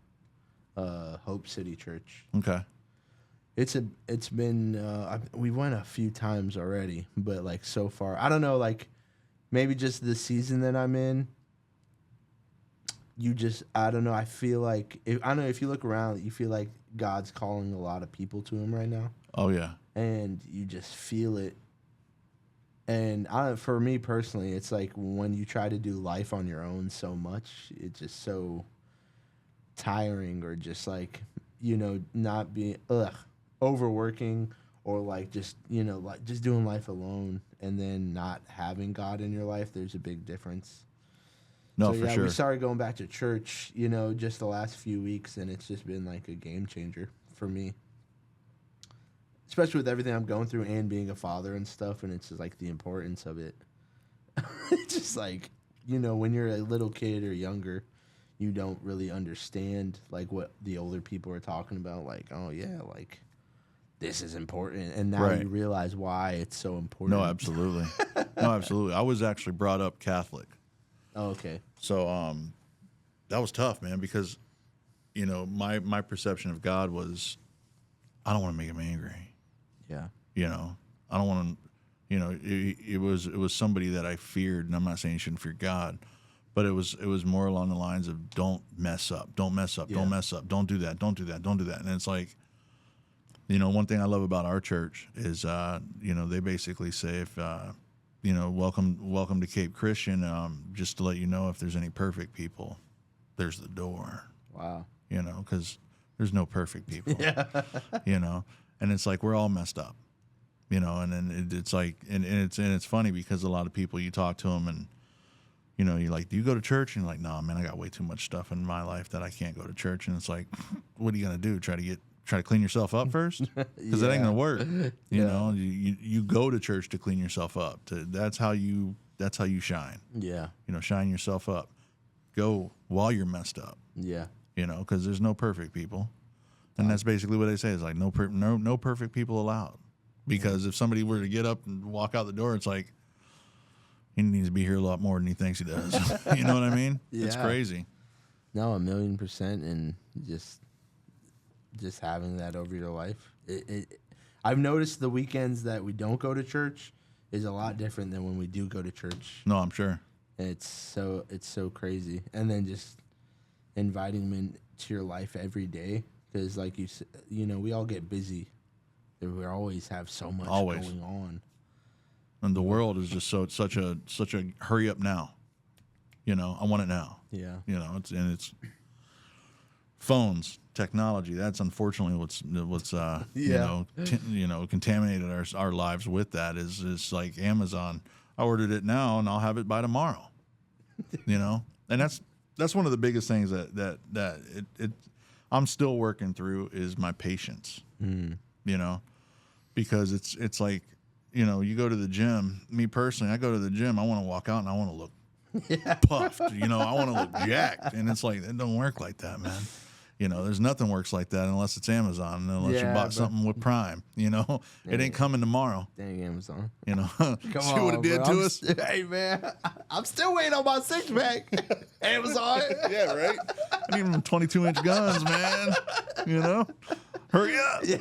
Hope City Church. Okay. It's been we went a few times already, but like so far, I don't know, like maybe just the season that I'm in. I don't know. I feel like if you look around, you feel like God's calling a lot of people to Him right now. Oh yeah. And you just feel it. And for me personally, it's like when you try to do life on your own so much, it's just so tiring, or just like, not being overworking, or like just, like just doing life alone and then not having God in your life. There's a big difference. No, So for sure. we started going back to church, just the last few weeks, and it's just been like a game changer for me. Especially with everything I'm going through and being a father and stuff, and it's just like the importance of it. It's just like, when you're a little kid or younger, you don't really understand like what the older people are talking about. Like, oh yeah, like this is important, and now Right. you realize why it's so important. No, absolutely. No, absolutely. I was actually brought up Catholic. Oh, okay. So that was tough, man, because my perception of God was, I don't want to make him angry. Yeah. I don't want to, it was somebody that I feared, and I'm not saying you shouldn't fear God, but it was more along the lines of don't mess up, don't mess up, Yeah. don't mess up, don't do that, don't do that, don't do that. And it's like, one thing I love about our church is, they basically say if, welcome to Cape Christian. Just to let you know, if there's any perfect people, there's the door. Wow. Because there's no perfect people. Yeah. And it's like we're all messed up, and then it's like, and it's funny because a lot of people, you talk to them, and you're like, do you go to church? And you're like, no, man, I got way too much stuff in my life that I can't go to church. And it's like, what are you gonna do? Try to clean yourself up first? Because it ain't gonna work. You go to church to clean yourself up. That's how you shine. Yeah. Shine yourself up. Go while you're messed up. Yeah. Because there's no perfect people. And that's basically what they say. It's like no perfect people allowed. Because if somebody were to get up and walk out the door, it's like, he needs to be here a lot more than he thinks he does. You know what I mean? Yeah. It's crazy. No, 1,000,000%, and just having that over your life. I've noticed the weekends that we don't go to church is a lot different than when we do go to church. No, I'm sure. It's so crazy, and then just inviting them into your life every day, because like you know, we all get busy. We always have so much going on, and the world is just such a hurry up now. You know, I want it now. Yeah. You know, it's phones, technology. That's unfortunately what's contaminated our lives with that is like Amazon. I ordered it now and I'll have it by tomorrow. You know, and that's one of the biggest things that I'm still working through is my patience. You know, because it's like, you know, you go to the gym. Me personally, I go to the gym. I want to walk out and I want to look puffed. You know, I want to look jacked, and it's like it don't work like that, man. You know, there's nothing works like that unless it's Amazon, unless you bought something with Prime. You know, it ain't coming tomorrow. Dang Amazon. You know, Come see on, what it did bro. to us. Hey man, I'm still waiting on my 6-pack. Amazon. Yeah, right. I need them 22-inch guns, man. You know, hurry up. Yeah.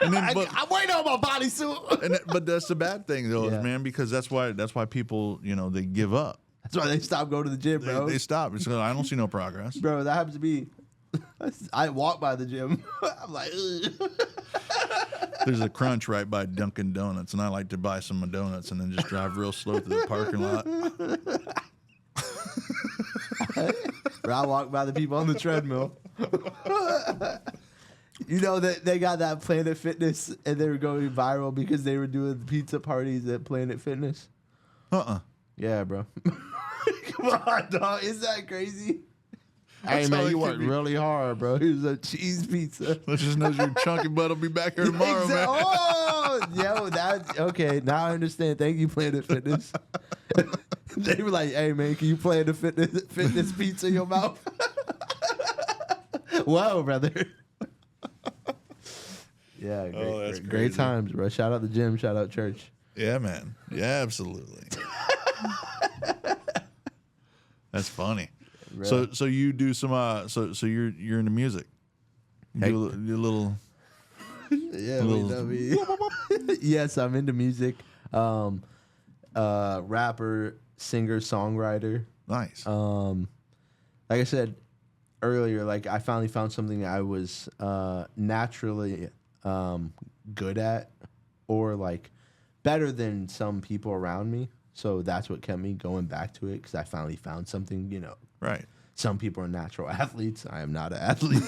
And then, I'm waiting on my bodysuit. But that's the bad thing, though, Yeah. man, because that's why people, you know, they give up. That's why they stop going to the gym, bro. They stop. It's, I don't see no progress. Bro, that happens to me. I walk by the gym. I'm like, ugh. There's a Crunch right by Dunkin' Donuts, and I like to buy some donuts and then just drive real slow through the parking lot. Bro, I walk by the people on the treadmill. You know that they got that Planet Fitness, and they were going viral because they were doing pizza parties at Planet Fitness. Yeah, bro. Come on, dog. Is that crazy? Hey, man, you worked really hard, bro. Here's a cheese pizza. That just knows your chunky butt will be back here tomorrow, man. Oh, yo, that okay. Now I understand. Thank you, Planet Fitness. They were like, "Hey, man, can you play the fitness pizza in your mouth?" Whoa, brother. Yeah, great times, bro. Shout out the gym. Shout out church. Yeah, man. Yeah, absolutely. That's funny. Bro. So you do some so you're into music. You do a little. Yeah, yes, I'm into music. Rapper, singer, songwriter. Nice. Like I said earlier, like I finally found something I was naturally good at, or like better than some people around me. So that's what kept me going back to it, because I finally found something, you know. Right. Some people are natural athletes. I am not an athlete.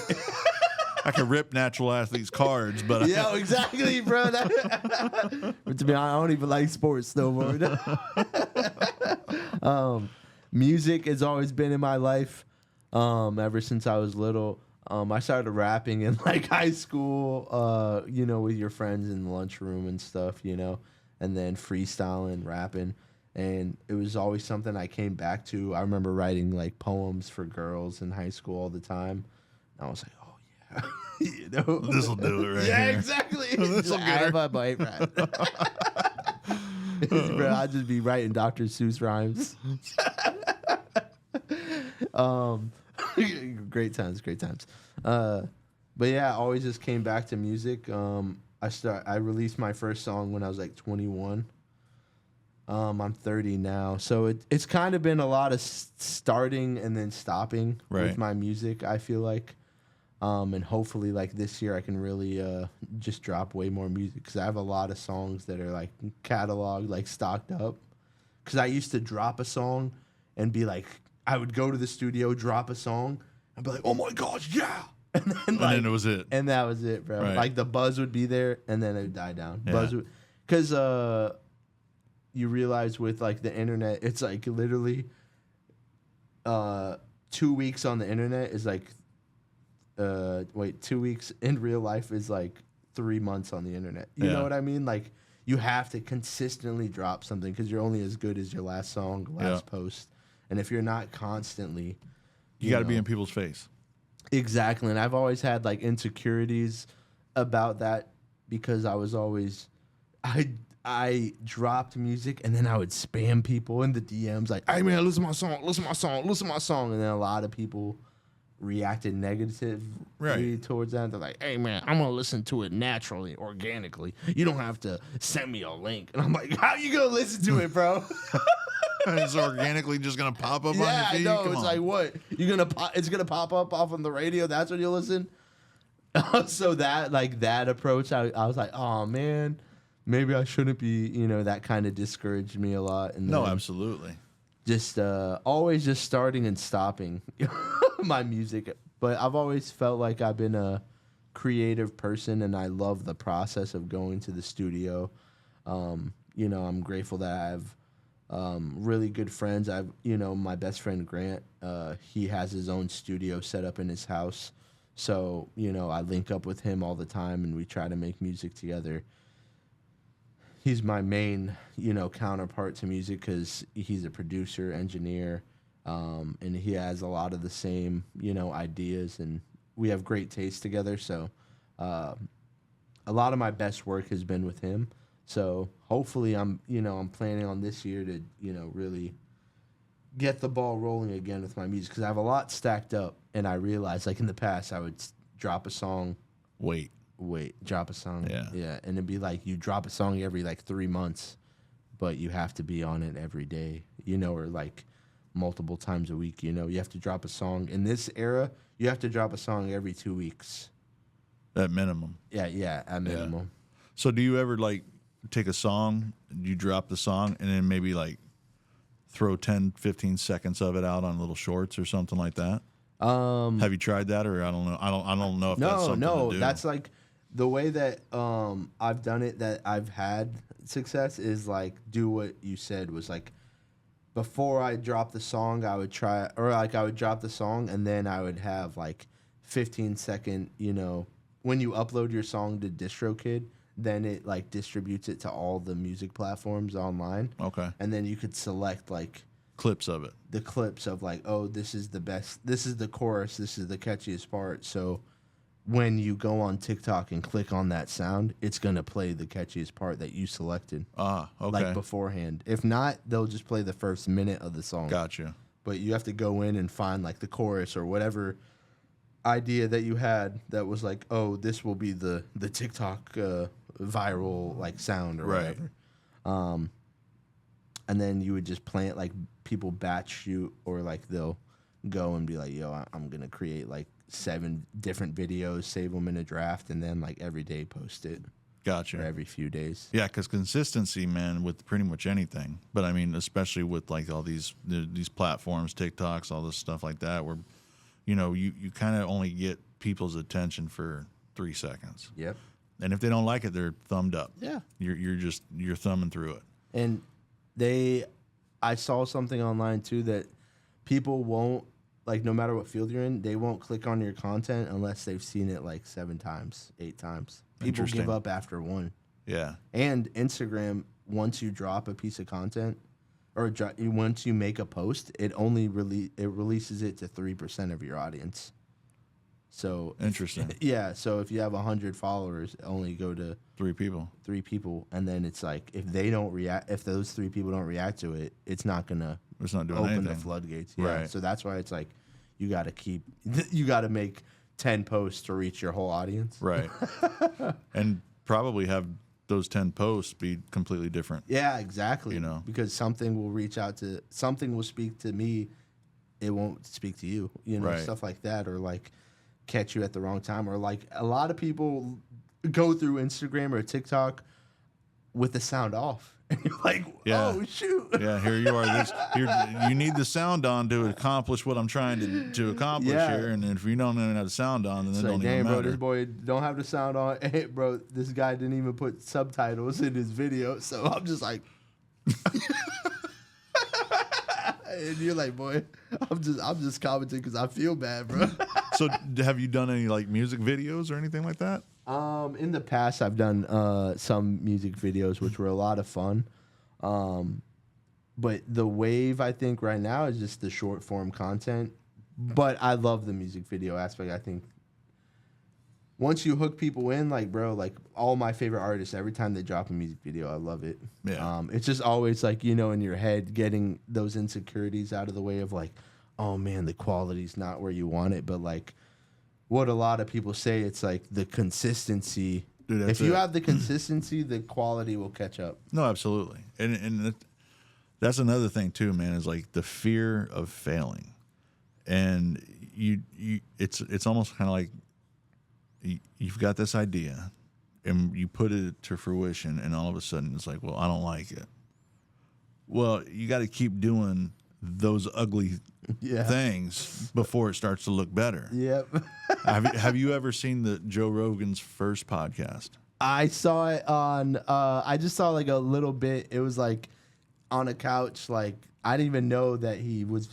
I can rip natural athletes' cards, but yeah, exactly, bro. But to be honest, I don't even like sports no more. Music has always been in my life ever since I was little. I started rapping in like high school, you know, with your friends in the lunchroom and stuff, you know, and then freestyling, rapping. And it was always something I came back to. I remember writing like poems for girls in high school all the time. And I was like, oh yeah, you know, this will do it right yeah, here. exactly. This will get her. Bro, I'd just be writing Dr. Seuss rhymes. Great times. But yeah, I always just came back to music. I released my first song when I was like 21. I'm 30 now, so it's kind of been a lot of starting and then stopping with my music, I feel like. And hopefully, like this year, I can really just drop way more music, because I have a lot of songs that are like cataloged, like stocked up. Because I used to drop a song and be like, I would go to the studio, drop a song, and be like, oh my gosh, yeah. And then it was it. And that was it, bro. Right. Like the buzz would be there, and then it would die down. Yeah. Because you realize with like the internet, it's like literally 2 weeks on the internet is like 2 weeks in real life is like 3 months on the internet. You know what I mean? Like you have to consistently drop something, because you're only as good as your last song, last post. And if you're not constantly, you got to be in people's face. Exactly. And I've always had like insecurities about that, because I was always, I dropped music and then I would spam people in the DMs like, hey man, listen to my song. And then a lot of people reacted negatively towards that. They're like, "Hey man, I'm gonna listen to it naturally, organically. You don't have to send me a link." And I'm like, "How you gonna listen to it, bro?" It's organically just gonna pop up on your Yeah, I feed. know. Come It's on. like what it's gonna pop up off on the radio. That's when you listen. So that approach, I was like, "Oh man, maybe I shouldn't be." That kind of discouraged me a lot. And No, then absolutely. just always just starting and stopping my music. But I've always felt like I've been a creative person, and I love the process of going to the studio. I'm grateful that I have really good friends. My best friend Grant, he has his own studio set up in his house. So, I link up with him all the time, and we try to make music together. He's my main, counterpart to music because he's a producer, engineer, and he has a lot of the same, ideas, and we have great taste together. So a lot of my best work has been with him. So hopefully I'm planning on this year to, really get the ball rolling again with my music because I have a lot stacked up, and I realized like in the past I would drop a song. Wait, drop a song. Yeah. And it'd be like you drop a song every like 3 months, but you have to be on it every day, or like multiple times a week. You have to drop a song. In this era, you have to drop a song every 2 weeks. at minimum. Yeah, at minimum. Yeah. So do you ever like take a song, you drop the song, and then maybe like throw 10, 15 seconds of it out on little shorts or something like that? Have you tried that, or I don't know. I don't know if that's something to do. That's like the way that I've done it. That I've had success is like do what you said was like before I drop the song, I would try, or like I would drop the song and then I would have like 15-second. When you upload your song to DistroKid, then it like distributes it to all the music platforms online. Okay. And then you could select like Clips of it. the clips of like, oh, this is the best, this is the chorus, this is the catchiest part. So when you go on TikTok and click on that sound, it's gonna play the catchiest part that you selected. Ah, okay. Like beforehand. If not, they'll just play the first minute of the song. Gotcha. But you have to go in and find like the chorus or whatever idea that you had that was like, oh, this will be the TikTok viral like sound or Right. whatever. And then you would just play it like people batch shoot, or like they'll go and be like, yo, I'm going to create like 7 different videos, save them in a draft, and then like every day post it. Gotcha. Or every few days. Yeah, because consistency, man, with pretty much anything. But I mean, especially with like all these platforms, TikToks, all this stuff like that, where, you kind of only get people's attention for 3 seconds. Yep. And if they don't like it, they're thumbed up. Yeah. You're thumbing through it. And I saw something online too that people won't, like, no matter what field you're in, they won't click on your content unless they've seen it like 7 times, 8 times. People give up after 1. Yeah. And Instagram, once you drop a piece of content or once you make a post, it releases it to 3% of your audience. So Interesting. Yeah. So if you have 100 followers, only go to 3 people. 3 people, and then it's like if those 3 people don't react to it, it's not gonna doing open anything. the floodgates. Yeah. Right. So that's why it's like you got to make 10 posts to reach your whole audience. Right. And probably have those 10 posts be completely different. Yeah, exactly. Because something will speak to me, it won't speak to you. Right. Stuff like that, or like catch you at the wrong time, or like a lot of people go through Instagram or TikTok with the sound off. And you're like, oh, shoot. Yeah, here you are. You need the sound on to accomplish what I'm trying to accomplish here. And if you don't have the sound on, then it don't even matter. Bro, this boy don't have the sound on. Hey, bro, this guy didn't even put subtitles in his video. So I'm just like... And you're like, boy, I'm just commenting because I feel bad, bro. So have you done any like music videos or anything like that? In the past, I've done some music videos, which were a lot of fun. But the wave, I think, right now is just the short form content. But I love the music video aspect. I think once you hook people in, like, bro, like all my favorite artists, every time they drop a music video, I love it. Yeah. It's just always like, in your head, getting those insecurities out of the way of like, oh man, the quality's not where you want it, but like what a lot of people say, it's like the consistency. Dude, that's if you it. have the consistency, the quality will catch up. No, absolutely. And that's another thing too, man, is like the fear of failing. And it's almost kind of like you've got this idea and you put it to fruition and all of a sudden it's like, well, I don't like it. Well, you got to keep doing those ugly things before it starts to look better. Yep. Have you ever seen the Joe Rogan's first podcast? I saw it on, I just saw like a little bit. It was like on a couch. Like, I didn't even know that he was,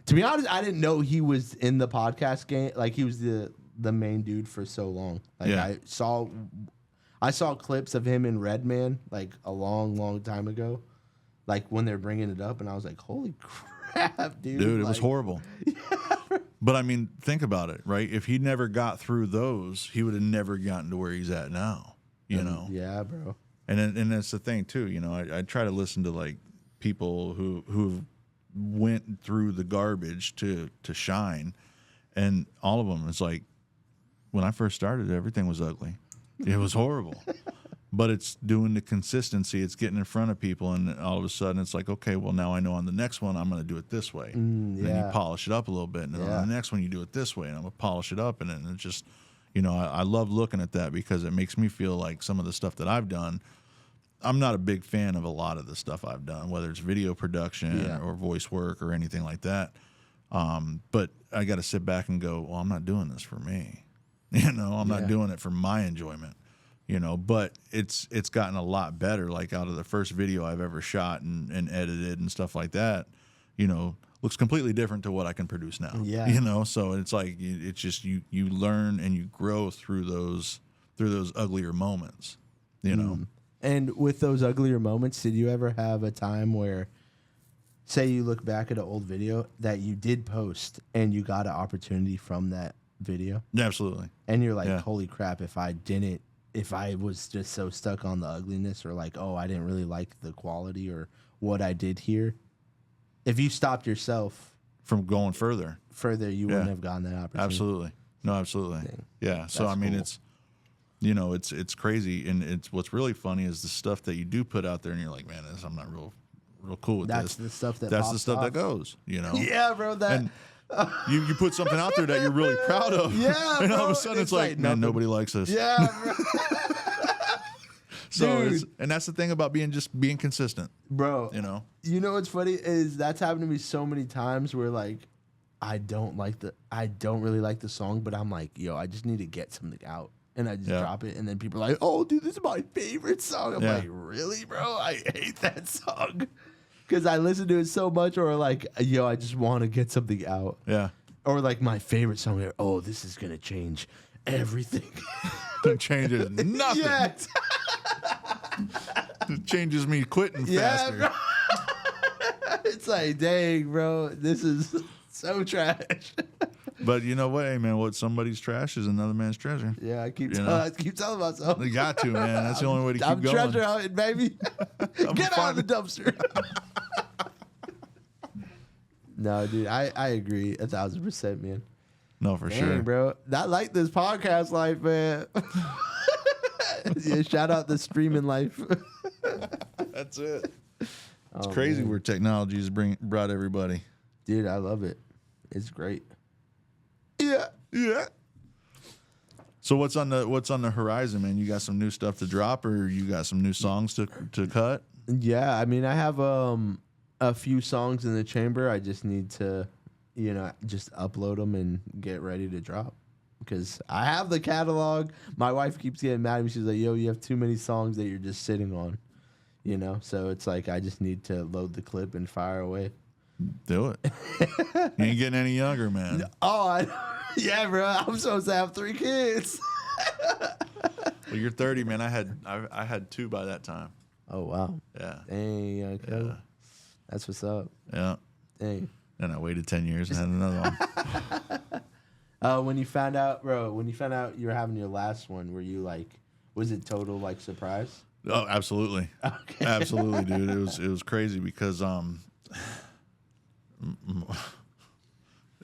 to be honest, I didn't know he was in the podcast game. Like, he was the main dude for so long. Like, Yeah. I saw clips of him in Redman like a long time ago. Like when they're bringing it up, and I was like, holy crap, dude. Dude, it like, was horrible. But I mean, think about it, right? If he never got through those, he would have never gotten to where he's at now, you know? Yeah, bro. And that's the thing too, you know, I try to listen to like people who went through the garbage to shine, and all of them, it's like, when I first started, everything was ugly. It was horrible. But it's doing the consistency. It's getting in front of people, and all of a sudden, it's like, okay, well, now I know on the next one, I'm going to do it this way. And then you polish it up a little bit, and then on the next one, you do it this way, and I'm going to polish it up. And then it's just, you know, I love looking at that because it makes me feel like some of the stuff that I've done, I'm not a big fan of a lot of the stuff I've done, whether it's video production or voice work or anything like that. But I got to sit back and go, well, I'm not doing this for me. You know, I'm not doing it for my enjoyment. You know, but it's gotten a lot better. Like out of the first video I've ever shot and edited and stuff like that, you know, looks completely different to what I can produce now. Yeah. You know, so it's like it's just you learn and you grow through those uglier moments. You know. And with those uglier moments, did you ever have a time where, say you look back at an old video that you did post and you got an opportunity from that video? Absolutely. And you're like, holy crap, if I was just so stuck on the ugliness, or like, oh, I didn't really like the quality or what I did here. If you stopped yourself from going further, you wouldn't have gotten that opportunity. Absolutely. No, absolutely. Dang. Yeah. So, I mean, cool. it's, you know, it's crazy. And it's, what's really funny is the stuff that you do put out there and you're like, man, I'm not real cool with That's this. the stuff that That's the pops stuff off. that goes, you know? Yeah, bro. And you put something out there that you're really proud of. Yeah, and all of bro, a sudden it's like, man, nothing. nobody likes this. Yeah, bro. So Dude. and that's the thing about being consistent. Bro, You know? You know what's funny is that's happened to me so many times where like I don't really like the song, but I'm like, yo, I just need to get something out. And I just drop it, and then people are like, oh, dude, this is my favorite song. I'm like, really, bro? I hate that song. Because I listen to it so much, or like, yo, I just want to get something out. Yeah. Or like my favorite song, oh, this is going to change everything. It changes nothing. Yeah. It changes me quitting faster. Bro. It's like, dang, bro, this is so trash. But you know what? Hey, man, what somebody's trash is another man's treasure. Yeah, I keep know? telling myself. You got to, man. That's the only way to keep I'm going. treasure hunting, baby. Get out of the dumpster. No, dude, I agree 1,000%, man. No, for Dang, sure. bro. Not like this podcast life, man. Yeah, shout out the streaming life. That's it. It's crazy where technology has brought everybody. Dude, I love it. It's great. Yeah. So what's on the horizon, man? You got some new stuff to drop, or you got some new songs to cut? Yeah, I mean, I have a few songs in the chamber. I just need to, just upload them and get ready to drop. Because I have the catalog. My wife keeps getting mad at me. She's like, yo, you have too many songs that you're just sitting on. So it's like I just need to load the clip and fire away. Do it. You ain't getting any younger, man. Oh, yeah, bro. I'm supposed to have 3 kids. Well, you're 30, man. I had 2 by that time. Oh, wow. Yeah. Dang, okay. Yeah. That's what's up. Yeah. Dang. And I waited 10 years and had another one. When you found out you were having your last one, were you like, was it total like surprise? Oh, absolutely. Okay. Absolutely, dude. It was crazy because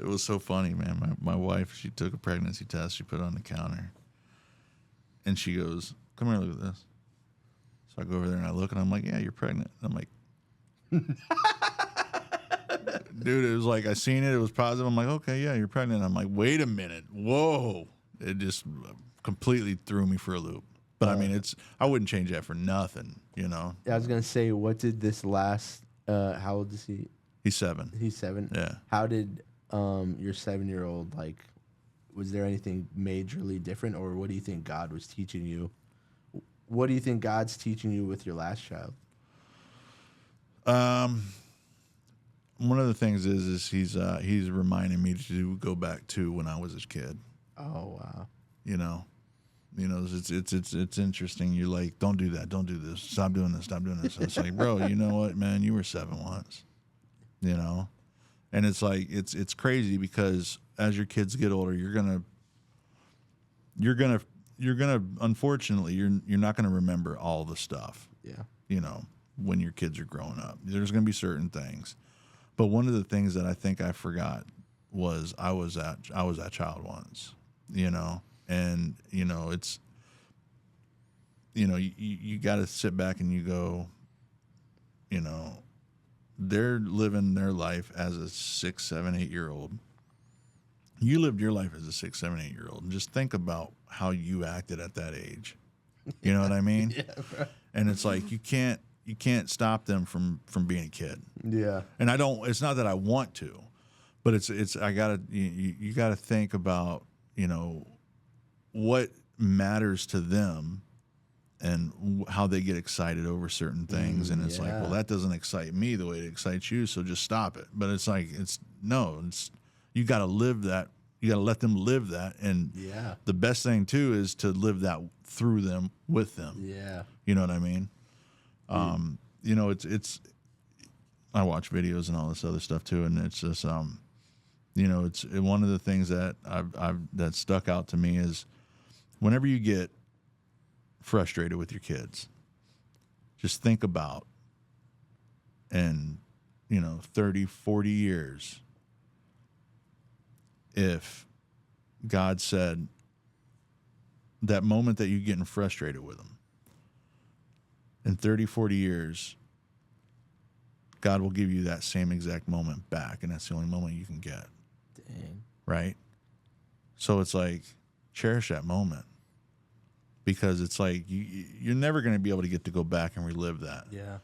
It was so funny, man. My wife, she took a pregnancy test. She put it on the counter. And she goes, come here, look at this. So I go over there and I look and I'm like, yeah, you're pregnant. And I'm like, dude, it was like, I seen it. It was positive. I'm like, okay, yeah, you're pregnant. I'm like, wait a minute. Whoa. It just completely threw me for a loop. But I mean, I wouldn't change that for nothing, you know? I was going to say, what did this last, how old is he? He's 7. He's 7? Yeah. How did your 7-year-old, like, was there anything majorly different, or what do you think God was teaching you? What do you think God's teaching you with your last child? One of the things is he's reminding me to go back to when I was a kid. Oh, wow. You know, it's interesting. You're like, don't do that, don't do this, stop doing this, stop doing this. And it's like, bro, you know what, man, you were 7 once. You know, and it's like it's crazy because as your kids get older, you're gonna unfortunately you're not gonna remember all the stuff. Yeah. You know, when your kids are growing up, there's gonna be certain things. But one of the things that I think I forgot was I was that child once. You know, and you know it's you got to sit back and you go, you know. They're living their life as a 6, 7, 8-year-old. You lived your life as a 6, 7, 8-year-old, and just think about how you acted at that age. You know what I mean? Yeah, bro. And it's like you can't stop them from being a kid. Yeah. And I don't. It's not that I want to, but it's I gotta you gotta think about what matters to them. And how they get excited over certain things. And it's like, well, that doesn't excite me the way it excites you, so just stop it. But it's like, you got to live that. You got to let them live that. And the best thing, too, is to live that through them, with them. Yeah. You know what I mean? You know, it's I watch videos and all this other stuff, too. And it's just, it's one of the things that that stuck out to me is whenever you get frustrated with your kids, just think about in 30, 40 years, if God said that moment that you're getting frustrated with them, in 30, 40 years, God will give you that same exact moment back, and that's the only moment you can get. Dang. Right? So it's like, cherish that moment. Because it's like you're never going to be able to get to go back and relive that. Yeah.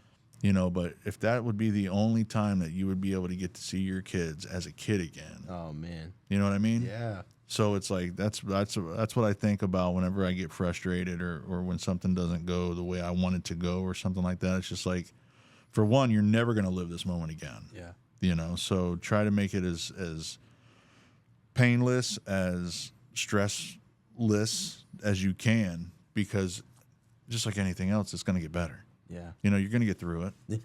But if that would be the only time that you would be able to get to see your kids as a kid again. Oh, man. You know what I mean? Yeah. So it's like that's what I think about whenever I get frustrated or when something doesn't go the way I want it to go or something like that. It's just like, for one, you're never going to live this moment again. Yeah. So try to make it as painless, as stressless as you can, because just like anything else, it's going to get better. Yeah. You're going to get through it.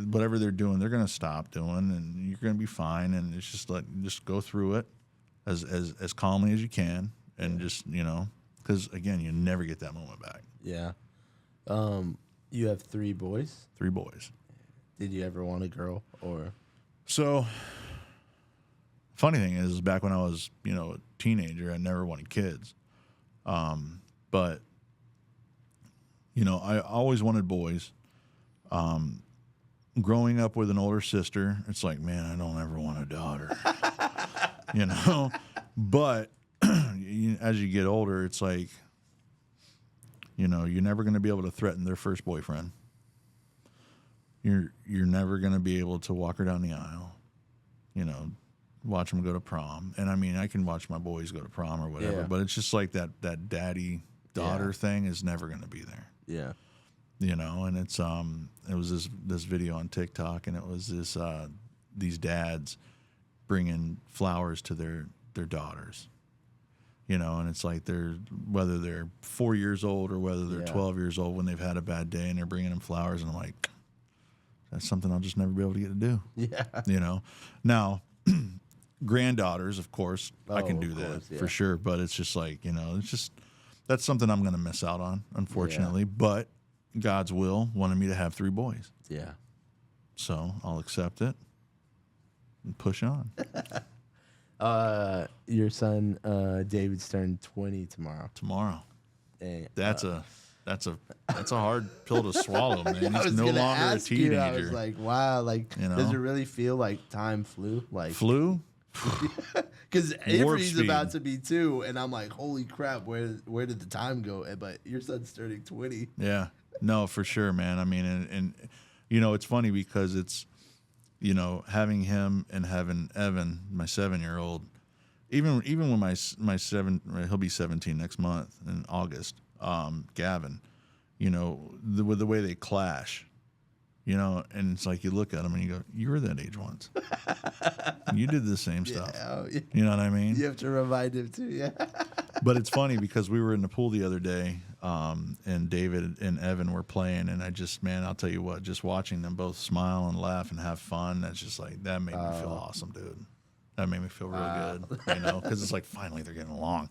Whatever they're doing, they're going to stop doing, and you're going to be fine. And it's just go through it as calmly as you can, and because again, you never get that moment back. Yeah. You have 3 boys? 3 boys. Did you ever want a girl, or? So, funny thing is, back when I was, a teenager, I never wanted kids. But, I always wanted boys. Growing up with an older sister, it's like, man, I don't ever want a daughter. But as you get older, it's like, you're never going to be able to threaten their first boyfriend. You're never going to be able to walk her down the aisle, watch them go to prom. And I mean, I can watch my boys go to prom or whatever, but it's just like that daddy-daughter thing is never going to be there. Yeah. And it's it was this video on TikTok, and it was these dads bringing flowers to their daughters. And it's like whether they're 4 years old or whether they're 12 years old when they've had a bad day, and they're bringing them flowers, and I'm like, that's something I'll just never be able to get to do. Yeah. Now, granddaughters, of course, I can do that yeah. for sure, but it's just like, it's just, that's something I'm going to miss out on, unfortunately. But God's will wanted me to have 3 boys. Yeah. So I'll accept it and push on. Your son David's turned 20 tomorrow. And, That's a hard pill to swalla, man. I He's was no gonna longer a ask you, teenager. I was like, wow, like, You know? does it really feel like time flew? Like Flu? Because Avery's speed. about to be 2, and I'm like, holy crap, where did the time go? But your son's turning 20. Yeah. No, for sure, man. I mean, and you know, it's funny because it's, you know, having him and having Evan, my 7-year-old, even when my 7, he'll be 17 next month in August. Gavin, you know, with the way they clash, you know, and it's like you look at him and you go, you were that age once. You did the same stuff. Yeah. You know what I mean? You have to remind him too, yeah. But it's funny because we were in the pool the other day, and David and Evan were playing, and I just, man, I'll tell you what, just watching them both smile and laugh and have fun, that's just like, that made me feel awesome, dude. That made me feel real good, you know, because it's like, finally they're getting along.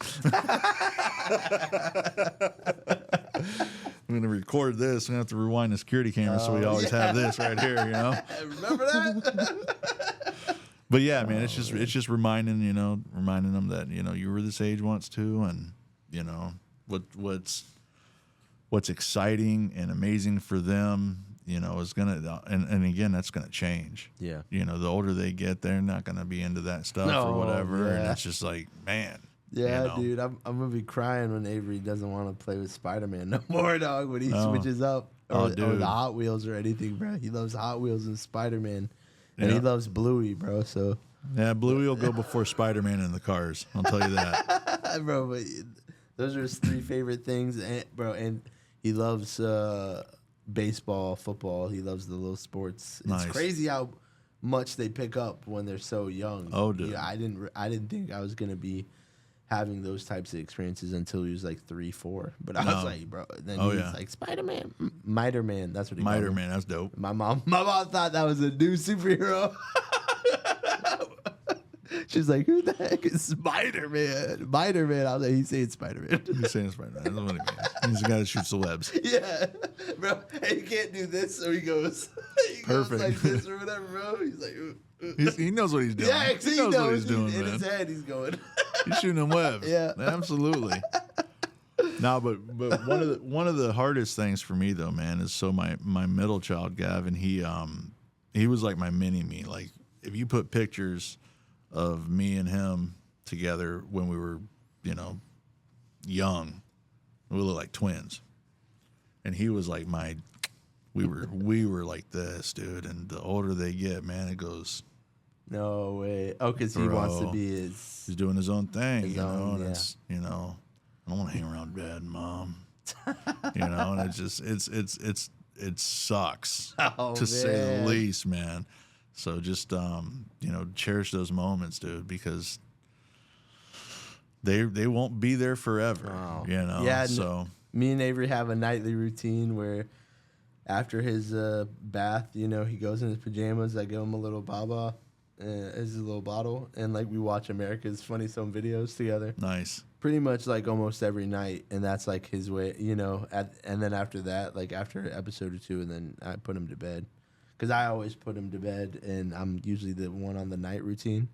I'm going to record this. I'm going to have to rewind the security camera so we always have this right here, you know. Remember that? But yeah, man, it's just reminding them that, you know, you were this age once too, and you know what's exciting and amazing for them, you know, is gonna and again that's gonna change. Yeah. You know, the older they get, they're not gonna be into that stuff or whatever, and it's just like, man. Yeah, you know. dude, I'm gonna be crying when Avery doesn't want to play with Spider-Man no more, dog. When he switches up, or the Hot Wheels or anything, bro. He loves Hot Wheels and Spider-Man. And he loves Bluey, bro. So yeah, Bluey will go before Spider-Man in the cars. I'll tell you that, bro. But those are his 3 favorite things, bro. And he loves baseball, football. He loves the little sports. It's crazy how much they pick up when they're so young. Oh, dude. Yeah, I didn't think I was gonna be having those types of experiences until he was like 3, 4. But I was like, bro. Then he was like Spider-Man, Miter-Man. That's what he called him. Miter-Man. That's dope. My mom thought that was a new superhero. She's like, who the heck is Spider-Man? Spider-Man. I was like, he's saying Spider-Man. He's saying Spider-Man. That's what he means. He's the guy that shoots the webs. Yeah. Bro, hey, you can't do this. So he goes, Perfect. Goes like this or whatever, bro. He's like, he knows what he's doing. Yeah, he knows what he's doing, in man. his head, he's going. He's shooting them webs. Yeah. Absolutely. No, but one of the hardest things for me though, man, is so my middle child, Gavin, he was like my mini me. Like if you put pictures of me and him together when we were, you know, young, we look like twins. And he was like we were like this, dude. And the older they get, man, it goes. No way. Oh, because he wants to be his. He's doing his own thing, you know. And yeah. it's, you know, I don't want to hang around dad and mom, you know. And it's just it sucks to say the least, man. So just you know, cherish those moments, dude, because they won't be there forever, you know. Yeah. So Me and Avery have a nightly routine where after his bath, you know, he goes in his pajamas. I give him a little baba. As a little bottle, and like we watch America's Funny Stone videos together. nice. Pretty much like almost every night, and that's like his way, you know. And then after that, like after an episode or 2, and then I put him to bed, because I always put him to bed, and I'm usually the one on the night routine.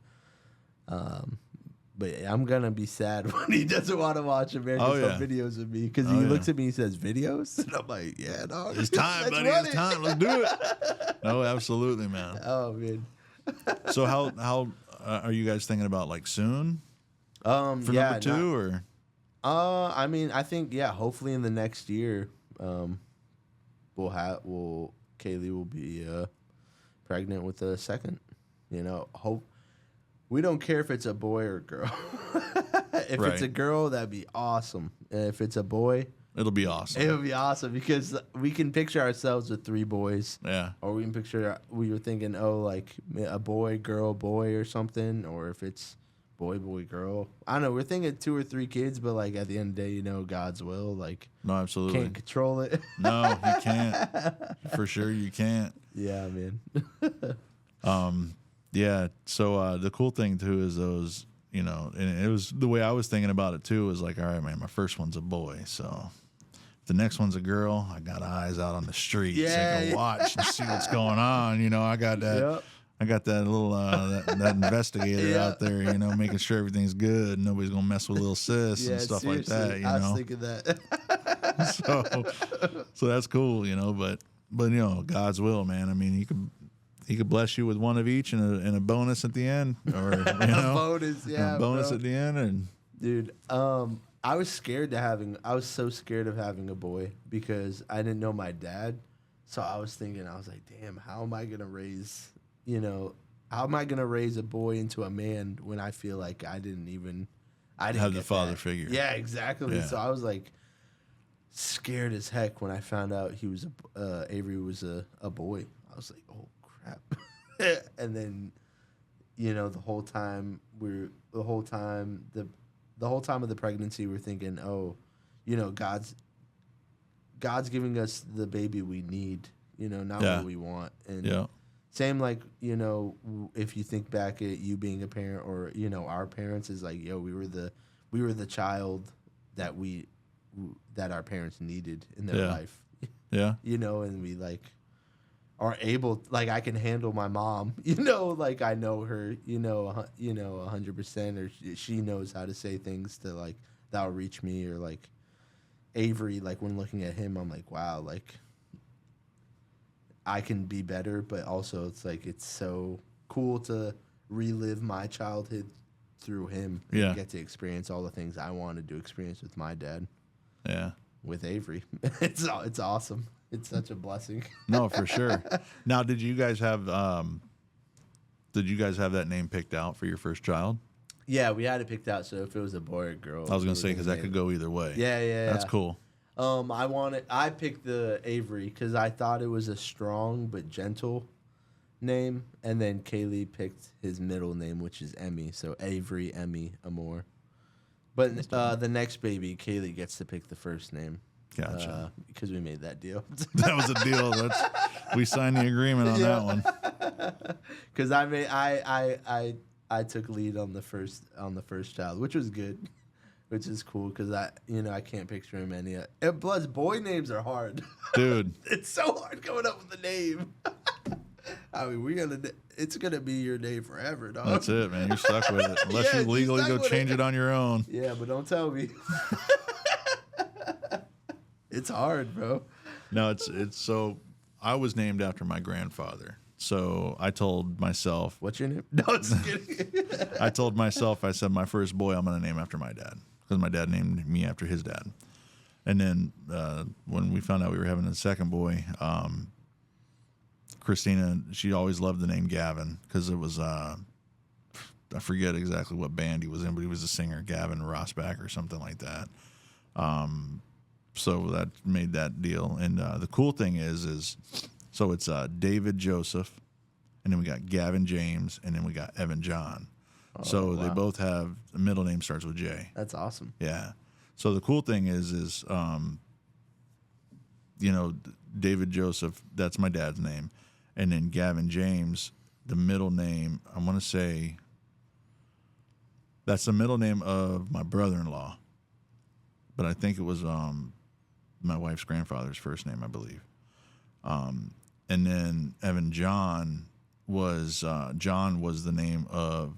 But I'm gonna be sad when he doesn't want to watch America's Fun videos with me, because he looks at me and says videos, and I'm like, yeah, dog, It's time, buddy. It's time. Let's do it. No, absolutely, man. Oh man. So how are you guys thinking about like soon? For number 2 or? I mean, I think hopefully in the next year, Kaylee will be pregnant with a second. You know, we don't care if it's a boy or a girl. If it's a girl, that'd be awesome. If it's a boy, it'll be awesome. It'll be awesome because we can picture ourselves with 3 boys. Yeah. Or we can picture, we were thinking, like a boy, girl, boy or something. Or if it's boy, boy, girl. I don't know. We're thinking 2 or 3 kids, but like at the end of the day, you know, God's will. Like, no, absolutely. Can't control it. No, you can't. For sure you can't. Yeah, man. Yeah. So the cool thing too is those, you know, and it was the way I was thinking about it too, was like, all right, man, my first one's a boy. So if the next one's a girl, I got eyes out on the streets. I can watch and see what's going on. You know, I got I got that little that investigator Yeah. out there, you know, making sure everything's good and nobody's gonna mess with little sis and stuff like that. You I know, was thinking that. so that's cool, you know. But you know, God's will, man. I mean, he could bless you with one of each and a bonus at the end, or you know, bonus, yeah, a bonus bro. at the end, and Dude, I was so scared of having a boy because I didn't know my dad. So I was like, damn, how am I gonna raise, how am I gonna raise a boy into a man when I feel like I didn't have the get father that. figure. Yeah, exactly. Yeah. So I was like scared as heck when I found out Avery was a boy. I was like, oh crap. And then, the whole time of the pregnancy, we're thinking, oh, God's giving us the baby we need, not what we want. And same like, if you think back at you being a parent or, our parents is like, yo, we were the child that our parents needed in their life. Yeah. And we like are able, like I can handle my mom, like I know her, 100%, or she knows how to say things to like that'll reach me, or like Avery, like when looking at him, I'm like, wow, like I can be better, but also it's like it's so cool to relive my childhood through him and get to experience all the things I wanted to experience with my dad. Yeah. With Avery. It's awesome. It's such a blessing. No, for sure. Now, did you guys have that name picked out for your first child? Yeah, we had it picked out. So if it was a boy or a girl, I was gonna say because that could go either way. Yeah. That's cool. I picked the Avery because I thought it was a strong but gentle name, and then Kaylee picked his middle name, which is Emmy. So Avery, Emmy, Amor. But the next baby, Kaylee gets to pick the first name. Gotcha. Because we made that deal. That was a deal. We signed the agreement on that one. Because I took lead on the first child, which was good, which is cool because I can't picture him any. And plus, boy names are hard, dude. It's so hard coming up with a name. I mean, it's gonna be your name forever, dog. That's it, man. You're stuck with it unless you legally go change it on your own. Yeah, but don't tell me. It's hard, bro. No, it's so. I was named after my grandfather, so I told myself, "What's your name?" No, just kidding. I told myself, I said, my first boy, I'm going to name after my dad because my dad named me after his dad. And then when we found out we were having a second boy, Christina, she always loved the name Gavin because it was I forget exactly what band he was in, but he was a singer, Gavin Rossback or something like that. So that made that deal. And the cool thing is so it's David Joseph, and then we got Gavin James, and then we got Evan John. Oh, so wow. They both have the middle name starts with J. That's awesome. Yeah. So the cool thing is David Joseph, that's my dad's name, and then Gavin James, the middle name, I want to say that's the middle name of my brother-in-law, but I think it was my wife's grandfather's first name, I believe. And then Evan John was the name of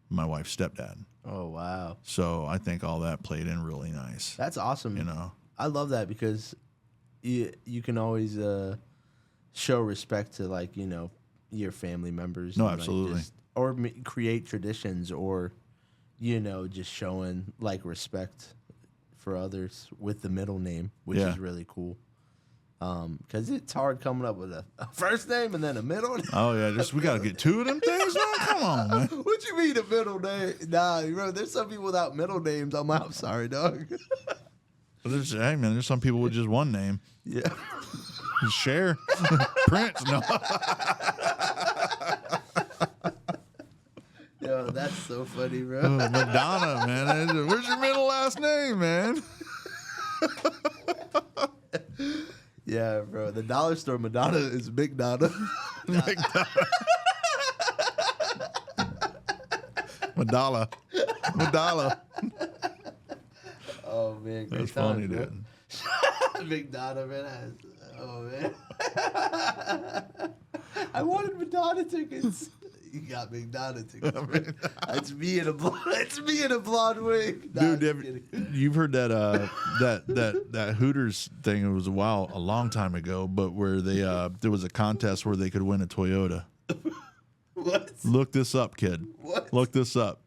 my wife's stepdad. Oh, wow. So I think all that played in really nice. That's awesome. I love that because you can always show respect to, like, your family members. No, and, absolutely. Or create traditions, or, just showing, like, respect for others with the middle name, which is really cool. Because it's hard coming up with a first name and then a middle name. Oh, yeah. We got to get two of them things now? Come on, man. What you mean a middle name? Nah, bro, there's some people without middle names. I'm sorry, dog. There's some people with just one name. Yeah. Cher. Prince. No. Yo, that's so funny, bro. Madonna, man. Where's your middle last name, man? Yeah, bro. The dollar store Madonna is Big Donna. Madonna. Oh, man. Great That's time, funny, bro. dude. Big Donna, man. Oh, man. I wanted Madonna tickets. You got McDonald's tickets. That's me in a blonde. That's me in a blonde wig. Nah, Dude, you've heard that that Hooters thing. It was a long time ago, but where they there was a contest where they could win a Toyota. What? Look this up, kid. What? Look this up.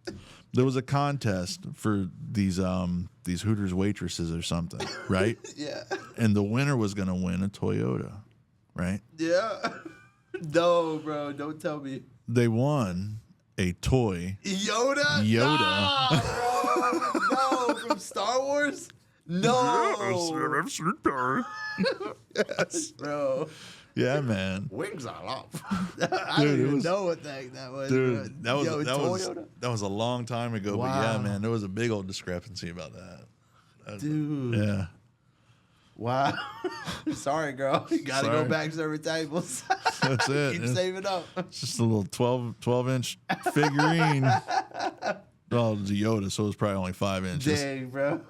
There was a contest for these Hooters waitresses or something, right? Yeah. And the winner was going to win a Toyota, right? Yeah. No, bro. Don't tell me. They won a toy. Yoda? Yoda. No, bro. No, from Star Wars? No. Yes. Bro. Yeah, man. Wings are off. I don't even know what the heck that was. Dude, bro. that was a long time ago. Wow. But yeah, man, there was a big old discrepancy about that. Dude. Yeah. Wow. Sorry, girl. You got to go Sorry. back serving tables. That's it. Keep saving up. It's just a little 12-inch figurine. Well, it was a Yoda, so it was probably only 5 inches. Dang, bro.